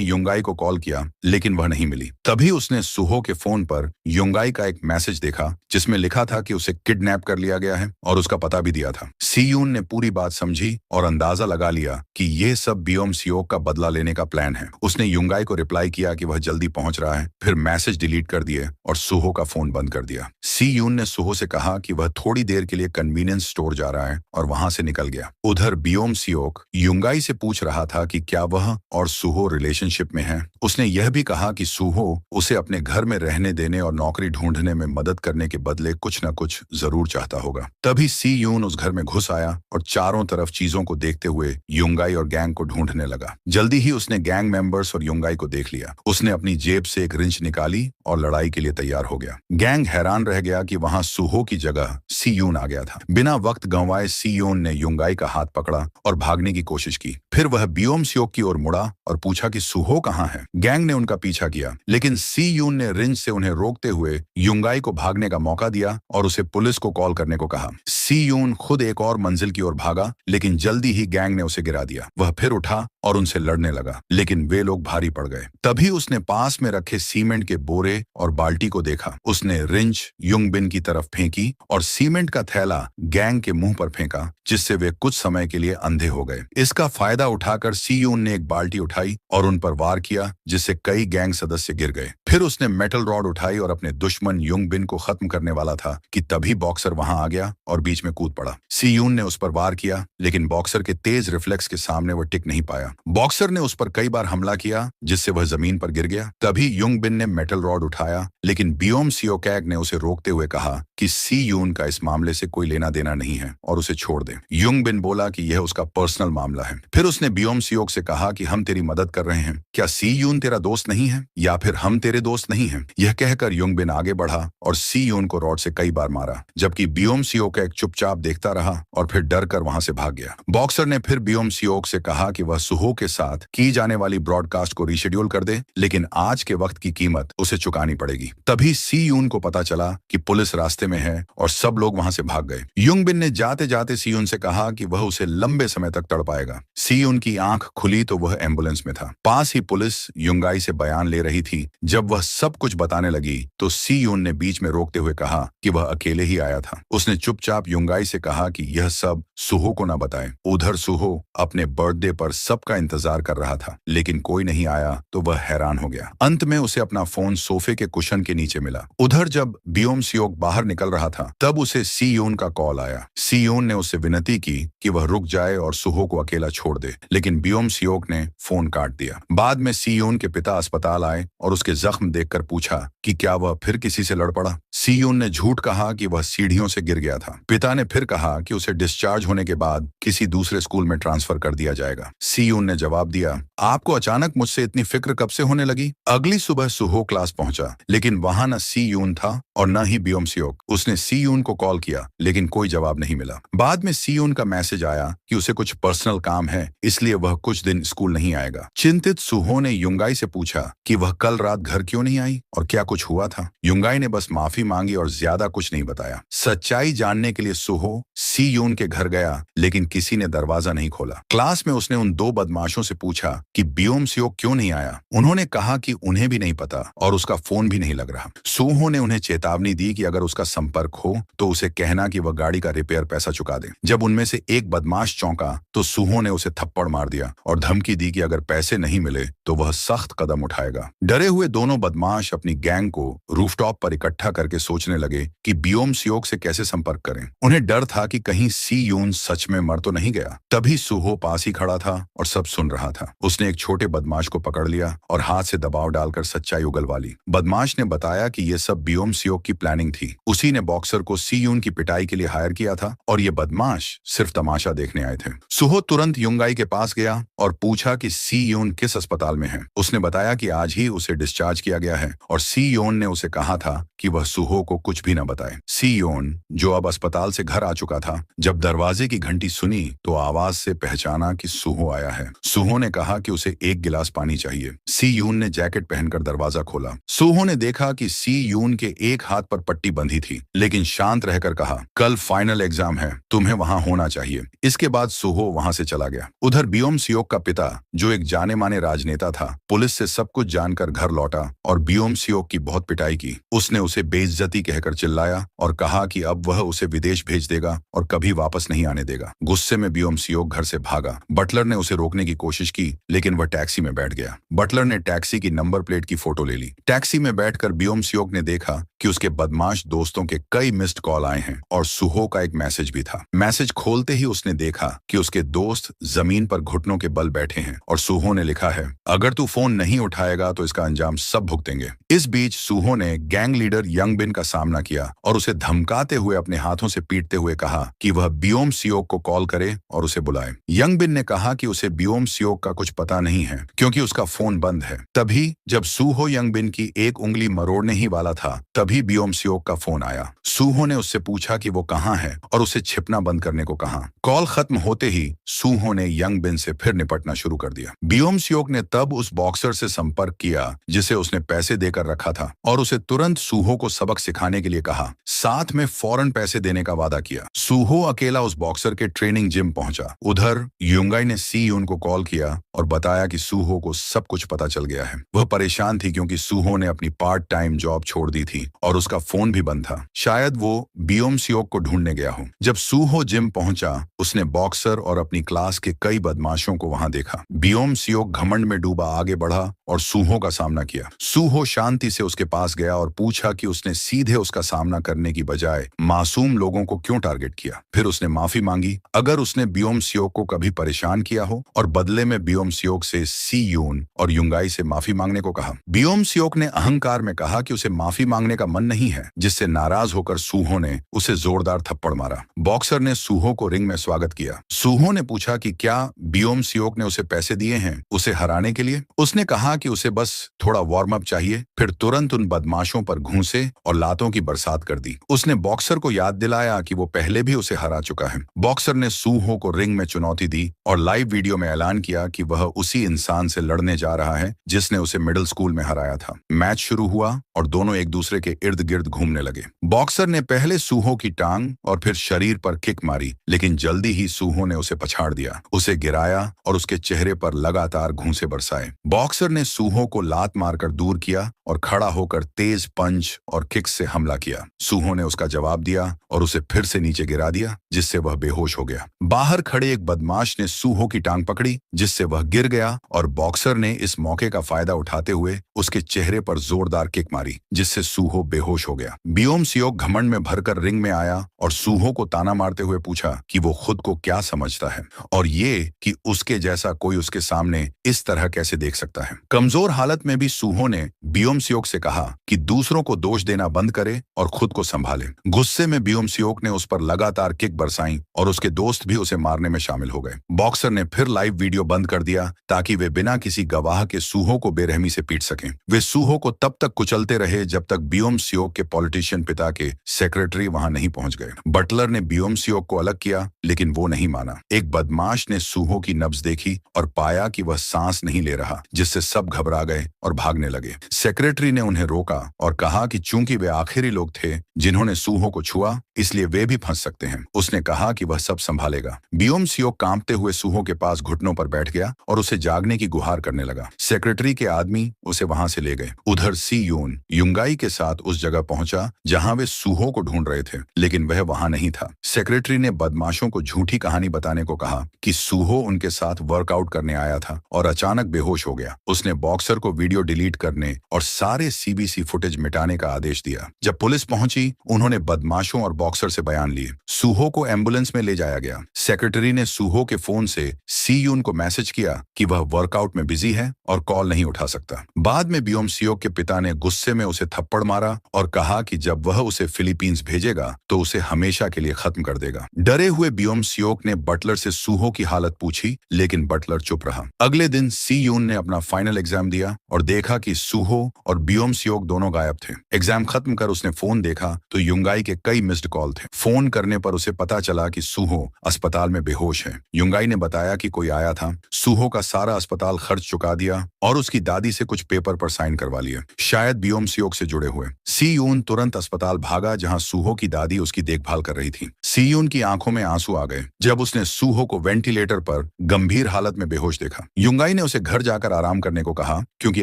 युंगाई को कॉल किया, लेकिन वह नहीं मिली। तभी उसने सुहो के फोन पर युंगाई का एक मैसेज देखा जिसमें लिखा था कि उसे किडनैप कर लिया गया है और उसका पता भी दिया था। सी यून ने पूरी बात समझी और अंदाजा लगा लिया कि यह सब बियोम सियोक का बदला लेने का प्लान है। उसने युंगाई को रिप्लाई किया कि वह जल्दी पहुंच रहा है, फिर मैसेज डिलीट कर दिए और सुहो का फोन बंद कर दिया। सी यून ने सुहो से कहा कि वह थोड़ी देर के लिए कन्वीनियंस स्टोर जा रहा है और वहां से निकल गया। उधर बियोम सियोक युंगाई से पूछ रहा था कि क्या वह और सुहो रिलेशनशिप में है। उसने यह भी कहा कि सुहो उसे अपने घर में रहने देने और नौकरी ढूंढने में मदद करने के बदले कुछ न कुछ जरूर चाहता होगा। तभी सी यून उस घर में घुस आया और चारों तरफ चीजों को देखते हुए युंगाई और गैंग को ढूंढने लगा। जल्दी ही उसने गैंग मेंबर्स और युंगाई को देख लिया। उसने अपनी जेब से एक रिंच निकाली और लड़ाई के लिए तैयार हो गया। गैंग हैरान रह गया कि वहां सुहो की जगह सी यून आ गया था। बिना वक्त गंवाए सी यून ने युंगाई का हाथ पकड़ा और भागने की कोशिश की। फिर वह बियोम सियोक की ओर मुड़ा और पूछा कि सुहो कहाँ है। गैंग ने उनका पीछा किया, लेकिन सी यून ने रिंच से उन्हें रोकते हुए युंगाई को भागने का मौका दिया और उसे पुलिस को कॉल करने को कहा। सी यून खुद एक और मंजिल की ओर भागा, लेकिन जल्दी ही गैंग ने उसे गिरा दिया। वह फिर उठा और उनसे लड़ने लगा, लेकिन वे लोग भारी पड़ गए। तभी उसने पास में रखे सीमेंट के बोरे और बाल्टी को देखा। उसने रिंच युंग बिन की तरफ फेंकी और सीमेंट का थैला गैंग के मुंह पर फेंका, जिससे वे कुछ समय के लिए अंधे हो गए। इसका फायदा उठाकर सी यून ने एक बाल्टी उठाई और उन पर वार किया, जिससे कई गैंग सदस्य गिर गए। फिर उसने मेटल रॉड उठाई और अपने दुश्मन युंग बिन को खत्म करने वाला था कि तभी बॉक्सर वहां आ गया और बीच में कूद पड़ा। सी यून ने उस पर वार किया, लेकिन बॉक्सर के तेज रिफ्लेक्स के सामने वह टिक नहीं पाया। बॉक्सर ने उस पर कई बार हमला किया, जिससे वह जमीन पर गिर गया। तभी युंग बिन ने मेटल रॉड उठाया, लेकिन बियोम सियोक ने उसे रोकते हुए कहा कि सी यून का इस मामले से कोई लेना देना नहीं है और उसे छोड़ दे। युंग बिन बोला कि यह उसका पर्सनल मामला है। फिर उसने बियोम सियोक से कहा कि हम तेरी मदद कर रहे हैं, क्या सी यून तेरा दोस्त नहीं है, या फिर हम तेरे दोस्त नहीं हैं? यह कहकर युंग बिन आगे बढ़ा और सी यून को रॉड से कई बार मारा, जबकि बियोम सियोक चुपचाप देखता रहा और फिर डर कर वहां से भाग गया। बॉक्सर ने फिर बियोम सियोक से कहा कि वह सुहो के साथ की जाने वाली ब्रॉडकास्ट को रीशेड्यूल कर दे, लेकिन आज के वक्त की कीमत उसे चुकानी पड़ेगी। तभी सी यून को पता चला कि पुलिस रास्ते में है और सब लोग वहां से भाग गए। युंग बिन ने जाते जाते सी यून से कहा कि वह उसे लंबे समय तक तड़पाएगा। सी यून की आंख खुली तो वह एम्बुलेंस में था। पास ही पुलिस युंगाई से बयान ले रही थी। जब वह सब कुछ बताने लगी तो सी यून ने बीच में रोकते हुए कहा कि वह अकेले ही आया था। उसने चुपचाप युंगाई से कहा कि यह सब सुहो को न बताए। उधर सुहो अपने बर्थडे पर सबका इंतजार कर रहा था, लेकिन कोई नहीं आया तो वह हैरान हो गया। अंत में उसे अपना फोन सोफे के कुशन के नीचे मिला। उधर जब बियोम सियोक बाहर निकल रहा था, तब उसे सी यून का कॉल आया। सी यून ने उससे विनती की कि वह रुक जाए और सुहो को अकेला छोड़ दे, लेकिन बियोम सियोक ने फोन काट दिया। बाद में सी यून के पिता अस्पताल आए और उसके जख्म जख्म देखकर पूछा कि क्या वह फिर किसी से लड़ पड़ा। सीयून ने झूठ कहा कि वह सीढ़ियों से गिर गया था। पिता ने फिर कहा कि उसे डिस्चार्ज होने के बाद किसी दूसरे स्कूल में ट्रांसफर कर दिया जाएगा। सीयून ने जवाब दिया, आपको अचानक मुझसे इतनी फिक्र कब से होने लगी? अगली सुबह सुहो क्लास पहुंचा, लेकिन वहां न सीयून था और न ही ब्योम-सियोक। उसने सीयून को कॉल किया, लेकिन कोई जवाब नहीं मिला। बाद में सीयून का मैसेज आया कि उसे कुछ पर्सनल काम है, इसलिए वह कुछ दिन स्कूल नहीं आएगा। चिंतित सुहो ने युंगाई से पूछा कि वह कल रात घर क्यों नहीं आई और क्या कुछ हुआ था। युंगाई ने बस माफी मांगी और ज्यादा कुछ नहीं बताया। सच्चाई जानने के लिए सुहो सीयून के घर गया, लेकिन किसी ने दरवाजा नहीं खोला। क्लास में उसने उन दो बदमाशों से पूछा कि ब्योम-सियोक क्यों नहीं आया। उन्होंने कहा कि उन्हें भी नहीं पता और उसका फोन भी नहीं लग रहा। सुहो ने उन्हें चेतावनी दी कि अगर उसका संपर्क हो तो उसे कहना कि वह गाड़ी का रिपेयर पैसा चुका दे। जब उनमें से एक बदमाश चौंका तो सुहो ने उसे थप्पड़ मार दिया और धमकी दी कि अगर पैसे नहीं मिले तो वह सख्त कदम उठाएगा। डरे हुए दोनों बदमाश अपनी गैंग को रूफटॉप पर इकट्ठा करके सोचने लगे कि ब्योम-सियोक से कैसे संपर्क करें। उन्हें डर था कि कहीं सीयून सच में मर तो नहीं गया। तभी सुहो पास ही खड़ा था और सब सुन रहा था। उसने एक छोटे बदमाश को पकड़ लिया और हाथ से दबाव डालकर सच्चाई उगलवा ली। बदमाश ने बताया कि यह सब ब्योम-सियोक की प्लानिंग थी। उसी ने बॉक्सर को सीयून की पिटाई के लिए हायर किया था और ये बदमाश सिर्फ तमाशा देखने आए थे। सुहो तुरंत युंगाई के पास गया और पूछा कि सीयून किस अस्पताल में है। उसने बताया कि आज ही उसे डिस्चार्ज किया गया है और सीयून ने उसे कहा था कि वह सुहो को कुछ भी न बताए। सीयून, जो अब अस्पताल से घर आ चुका था, जब दरवाजे की घंटी सुनी तो आवाज से पहचाना कि सुहो आया है। सुहो ने कहा कि उसे एक गिलास पानी चाहिए। सीयून ने जैकेट पहनकर दरवाजा खोला। सुहो ने देखा कि सीयून के एक हाथ पर पट्टी बंधी थी, लेकिन शांत रहकर कहा, कल फाइनल एग्जाम है, तुम्हें वहां होना चाहिए। इसके बाद सुहो वहां से चला गया। उधर ब्योम-सियोक का पिता, जो एक जाने माने राजनेता था, पुलिस से सब कुछ जानकर घर लौटा और ब्योम-सियोक की बहुत पिटाई की। उसने उसे बेइज्जती कहकर चिल्लाया और कहा कि अब वह उसे विदेश भेज देगा और कभी वापस नहीं आने देगा। गुस्से में ब्योम-सियोक घर से भागा। बटलर ने उसे रोकने की कोशिश की, लेकिन वह टैक्सी में बैठ गया। बटलर ने टैक्सी की नंबर प्लेट की फोटो ले ली। टैक्सी में बैठकर ब्योम-सियोक ने देखा कि उसके बदमाश दोस्तों के कई मिस्ड कॉल आए हैं और सुहो का एक मैसेज भी था। मैसेज खोलते ही उसने देखा कि उसके दोस्त जमीन पर घुटनों के बल बैठे हैं और सुहो ने लिखा है, अगर तू फोन नहीं उठाएगा तो इसका अंजाम सब भुगतेंगे। इस बीच सुहो ने गैंग लीडर यंगबिन का सामना किया और उसे धमकाते हुए अपने हाथों से पीटते हुए कहा कि वह ब्योम-सियोक को कॉल करे और उसे बुलाए। यंगबिन ने कहा कि उसे ब्योम-सियोक का कुछ पता नहीं है क्योंकि उसका फोन बंद है। तभी जब सुहो यंगबिन की एक उंगली मरोड़ने ही वाला था, तभी ब्योम-सियोक का फोन आया। सुहो ने उससे पूछा कि वो कहाँ है और उसे छिपना बंद करने को कहा। कॉल खत्म होते ही सुहो ने यंगबिन से फिर निपटना शुरू कर दिया। ब्योम-सियोक ने तब उस बॉक्सर से संपर्क किया जिसे उसने पैसे देकर रखा था और उसे तुरंत सुहो को सबक सिखाने के लिए कहा। साथ में फौरन पैसे देने का वादा किया। सुहो अकेला उस बॉक्सर के ट्रेनिंग जिम पहुंचा। उधर युंगाई ने सीयून को कॉल किया और बताया कि सुहो को सब कुछ पता चल गया है। वह परेशान थी क्योंकि सुहो ने अपनी पार्ट टाइम जॉब छोड़ दी थी और उसका फोन भी बंद था। शायद वो ब्योम-सियोक को ढूंढने गया हो। जब सुहो जिम पहुंचा, उसने बॉक्सर और अपनी क्लास के कई बदमाशों को वहां देखा। ब्योम-सियोक घमंड में डूबा आगे बढ़ा और सुहो का सामना किया। सुहो शांति से उसके पास गया और पूछा कि उसने सीधे उसका सामना करने की बजाय मासूम लोगों को क्यों टारगेट किया। फिर उसने माफी मांगी अगर उसने ब्योम-सियोक को कभी परेशान किया हो और बदले में ब्योम-सियोक से सीयून और युंगाई से माफी मांगने को कहा। ब्योम-सियोक ने अहंकार में कहा कि उसे माफी मांगने का मन नहीं है, जिससे नाराज होकर सुहो ने उसे जोरदार थप्पड़ मारा। बॉक्सर ने सुहो को रिंग में स्वागत किया। सुहो ने पूछा कि क्या ब्योम-सियोक ने उसे पैसे दिए हैं उसे हराने के लिए। उसने कहा कि उसे बस थोड़ा वार्म अप चाहिए। फिर तुरंत उन बदमाशों पर घूंसे और लातों की बरसात कर दी। उसने बॉक्सर को याद दिलाया कि वो पहले भी उसे हरा चुका है। बॉक्सर ने सुहो को रिंग में चुनौती दी और लाइव वीडियो में ऐलान किया कि वह उसी इंसान से लड़ने जा रहा है जिसने उसे मिडिल स्कूल में हराया था। मैच शुरू हुआ और दोनों एक दूसरे के इर्द गिर्द घूमने लगे। बॉक्सर ने पहले सुहो की टांग और फिर शरीर पर किक मारी, लेकिन जल्दी ही सुहो ने उसे पछाड़ दिया, उसे गिराया और उसके चेहरे पर लगातार घूंसे बरसाए। बॉक्सर ने सुहो को लात मारकर दूर किया और खड़ा होकर तेज पंच और किक्स से हमला किया। सुहो ने उसका जवाब दिया और उसे फिर से नीचे गिरा दिया, जिससे वह बेहोश हो गया। बाहर खड़े एक बदमाश ने सुहो की टांग पकड़ी, जिससे वह गिर गया और बॉक्सर ने इस मौके का फायदा उठाते हुए उसके चेहरे पर जोरदार किक मारी, जिससे सुहो बेहोश हो गया। ब्योम-सियोक घमंड में भरकर रिंग में आया और सुहो को ताना मारते हुए पूछा कि वो खुद को क्या समझता है और ये कि उसके जैसा कोई उसके सामने इस तरह कैसे देख सकता है। कमजोर हालत में भी सूहो ने बियोम सियोक से कहा कि दूसरों को दोष देना बंद करे और खुद को संभाले। गुस्से में बियोम सियोक ने उस पर लगातार किक बरसाई और उसके दोस्त भी उसे मारने में शामिल हो गए। बॉक्सर ने फिर लाइव वीडियो बंद कर दिया ताकि वे बिना किसी गवाह के सूहो को बेरहमी से पीट सकें। वे सूहो को तब तक कुचलते रहे जब तक बियोम सियोक के पॉलिटिशियन पिता के सेक्रेटरी वहां नहीं पहुंच गए। बटलर ने बियोम सियोक को अलग किया, लेकिन वो नहीं माना। एक बदमाश ने सूहो की नब्ज देखी और पाया कि वह सांस नहीं ले रहा, जिससे सब घबरा गए और भागने लगे। सेक्रेटरी ने उन्हें रोका और कहा कि चूंकि वे आखिरी लोग थे जिन्होंने सूहो को छुआ, इसलिए वे भी फंस सकते हैं। उसने कहा कि वह सब संभालेगा। बियोम सियोक कांपते हुए सूहो के पास घुटनों पर बैठ गया और उसे जागने की गुहार करने लगा। सेक्रेटरी के आदमी उसे वहां से ले गए। उधर सी यून युंगाई के साथ उस जगह पहुंचा जहां वे सूहो को ढूंढ रहे थे, लेकिन वह वहां नहीं था। सेक्रेटरी ने बदमाशों को झूठी कहानी बताने को कहा कि सूहो उनके साथ वर्कआउट करने आया था और अचानक बेहोश हो गया। उसने बॉक्सर को वीडियो डिलीट करने और सारे सीबीसी फुटेज मिटाने का आदेश दिया। जब पुलिस पहुंची, उन्होंने बदमाशों और बॉक्सर से बयान लिए। सूहो को एम्बुलेंस में ले जाया गया। सेक्रेटरी ने सूहो के फोन से सी यून को मैसेज किया कि वह वर्कआउट में बिजी है और कॉल नहीं उठा सकता। बाद में बियोम सियोक के पिता ने गुस्से में उसे थप्पड़ मारा और कहा कि जब वह उसे फिलीपींस भेजेगा तो उसे हमेशा के लिए खत्म कर देगा। डरे हुए बियोम सियोक ने बटलर से सूहो की हालत पूछी, लेकिन बटलर चुप रहा। अगले दिन सी यून ने अपना फाइनल एग्जाम दिया और देखा कि सूहो और बियोम सियोक दोनों गायब थे। एग्जाम खत्म कर उसने फोन देखा तो युंगाई के कई मिस्ड कॉल थे। फोन करने पर उसे पता चला कि सूहो अस्पताल में बेहोश है। युंगाई ने बताया कि कोई आया था, सूहो का सारा अस्पताल खर्च चुका दिया और उसकी दादी से कुछ पेपर पर साइन करवा लिए, शायद बियोम सियोक से जुड़े हुए। सी यून तुरंत अस्पताल भागा जहां सूहो की दादी उसकी देखभाल कर रही थी। सी यून की आंखों में आंसू आ गए जब उसने सूहो को वेंटिलेटर पर गंभीर हालत में बेहोश देखा। युंगाई ने उसे घर जाकर आराम करने को कहा क्योंकि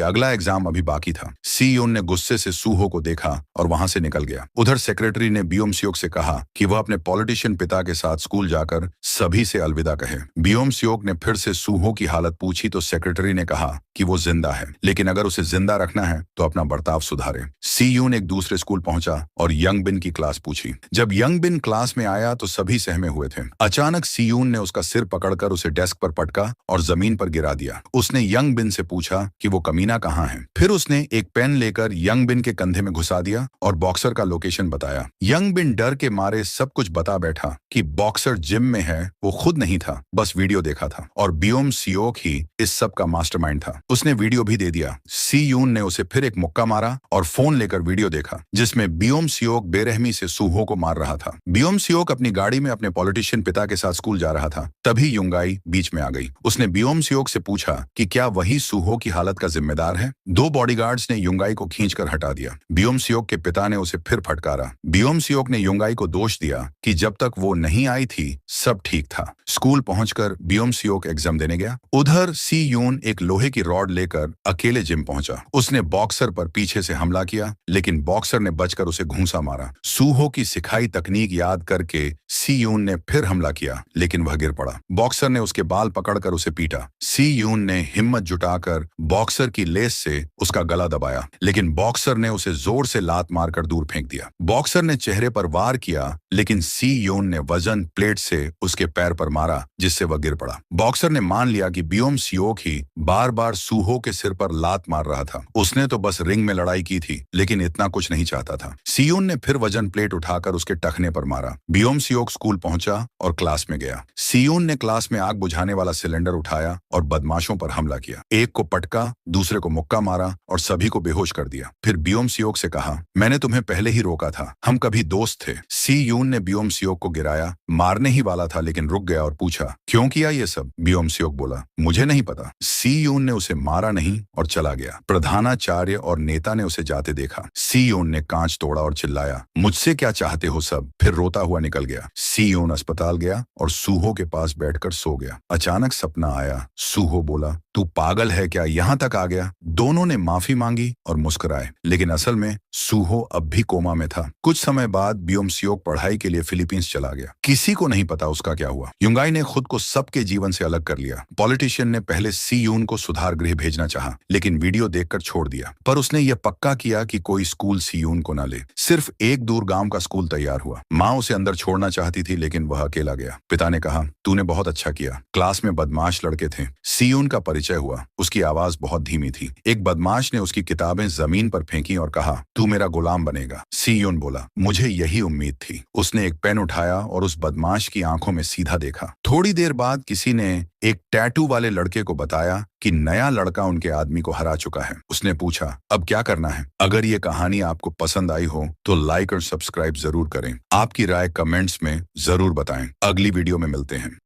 अगला एग्जाम अभी बाकी था। सी यून ने गुस्से से सूहो को देखा और वहां से निकल गया। उधर सेक्रेटरी ने बियोम सियोक से कहा कि वह अपने पॉलिटिशियन पिता के साथ स्कूल जाकर सभी से अलविदा कहे। बियोम सियोक ने फिर से सूहो की हालत पूछी तो सेक्रेटरी ने कहा कि वो जिंदा है, लेकिन अगर उसे जिंदा रखना है तो अपना बर्ताव सुधारे। सी यून एक दूसरे स्कूल पहुंचा और यंग बिन की क्लास पूछी। जब यंग बिन क्लास में आया तो सभी सहमे हुए थे। अचानक सी यून ने उसका सिर पकड़कर उसे डेस्क पर पटका और जमीन पर गिरा दिया। उसने यंग बिन से पूछा कि वो कमीना कहाँ है। फिर उसने एक पेन लेकर यंग बिन के कंधे में घुसा दिया और बॉक्सर का लोकेशन बताया। यंग बिन डर के मारे सब कुछ बता बैठा कि बॉक्सर जिम में है, वो खुद नहीं था, बस वीडियो देखा था और बियोम सियोक ही इस सब का मास्टरमाइंड था। उसने वीडियो भी दे दिया। सी यून ने उसे फिर एक मुक्का मारा और फोन लेकर वीडियो देखा जिसमें बियोम सियोक बेरहमी से सूहो को मार रहा था। बियोम सियोक अपनी गाड़ी में अपने पॉलिटिशियन पिता के साथ स्कूल जा रहा था। तभी युंगाई बीच में आ गई। उसने बियोम सियोक से पूछा कि क्या वही सूहो की हालत का जिम्मेदार है। दो बॉडीगार्ड्स ने युंगाई को खींचकर हटा दिया। बियोम सियोक के पिता ने उसे फिर फटकारा। बियोम सियोक ने युंगाई को दोष दिया कि जब तक वो नहीं आई थी सब ठीक था। स्कूल पहुंचकर बियोम सियोक एग्जाम देने गया। उधर सी यून एक लोहे की रॉड लेकर अकेले जिम पहुंचा। उसने बॉक्सर पर पीछे से हमला किया, लेकिन बॉक्सर ने बचकर उसे घूंसा मारा। सूहो की सिखाई तकनीक याद करके सी यून ने फिर हमला किया, लेकिन वह गिर पड़ा। बॉक्सर ने उसके बाल पकड़कर उसे पीटा। सी यून ने हिम्मत जुटाकर बॉक्सर की लेस से उसका गला दबाया, लेकिन बॉक्सर ने उसे जोर से लात मारकर दूर फेंक दिया। बॉक्सर ने चेहरे पर वार किया, लेकिन सी यून ने वजन प्लेट से उसके पैर पर मारा, जिससे वह गिर पड़ा। बॉक्सर ने मान लिया कि बियोम सियोक ही बार बार सूहो के सिर पर लात मार रहा था। उसने तो बस रिंग में लड़ाई की थी, लेकिन इतना कुछ नहीं चाहता था। सी यून ने फिर वजन प्लेट उठाकर उसके टखने पर मारा। बियोम सियोक स्कूल पहुंचा और क्लास में गया। सी यून ने क्लास में आग बुझाने वाला सिलेंडर उठाया और बदमाशों पर हमला किया। एक को पटका, दूसरे को मुक्का मारा और सभी को बेहोश कर दिया। फिर बियोम सियोक से कहा, मैंने तुम्हें पहले ही रोका था, हम कभी दोस्त थे। सी यून ने बियोम सियोक को गिराया, मारने ही वाला था, लेकिन रुक गया और पूछा, क्यों किया ये सब? बियोम सियोक बोला, मुझे नहीं पता। सी यून ने उसे मारा नहीं और चला गया। प्रधानाचार्य और नेता ने उसे जाते देखा। सी यून ने कांच तोड़ा और चिल्लाया, मुझसे क्या चाहते हो सब? फिर रोता हुआ निकल गया। सी यून अस्पताल गया और सूहो के पास बैठकर सो गया। अचानक सपना आया। सूहो बोला, तू पागल है क्या, यहाँ तक आ गया? दोनों ने माफी मांगी और मुस्कुराए, लेकिन असल में सूहो अब भी कोमा में था। कुछ समय बाद बियोम सियोक पढ़ाई के लिए फिलीपींस चला गया। किसी को नहीं पता उसका क्या हुआ। युंगाई ने खुद को सबके जीवन से अलग कर लिया। पॉलिटिशियन ने पहले सी यून को सुधार गृह भेजना चाहा, लेकिन वीडियो देखकर छोड़ दिया। पर उसने यह पक्का किया कि कोई स्कूल सी यून को न ले। सिर्फ एक दूर गांव का स्कूल तैयार हुआ। माँ उसे अंदर छोड़ना चाहती थी, लेकिन वह अकेला गया। पिता ने कहा, तूने बहुत अच्छा किया। क्लास में बदमाश लड़के थे। सी यून का परिचय हुआ। उसकी आवाज बहुत धीमी थी। एक बदमाश ने उसकी किताबें जमीन पर फेंकी और कहा, तू मेरा गुलाम बनेगा। सी यून बोला, मुझे यही उम्मीद थी। उसने एक पेन उठाया और उस बदमाश की आंखों में सीधा देखा। थोड़ी देर बाद किसी ने एक टैटू वाले लड़के को बताया कि नया लड़का उनके आदमी को हरा चुका है। उसने पूछा, अब क्या करना है? अगर ये कहानी आपको पसंद आई हो तो लाइक और सब्सक्राइब जरूर करें। आपकी राय कमेंट्स में जरूर बताएं। अगली वीडियो में मिलते हैं।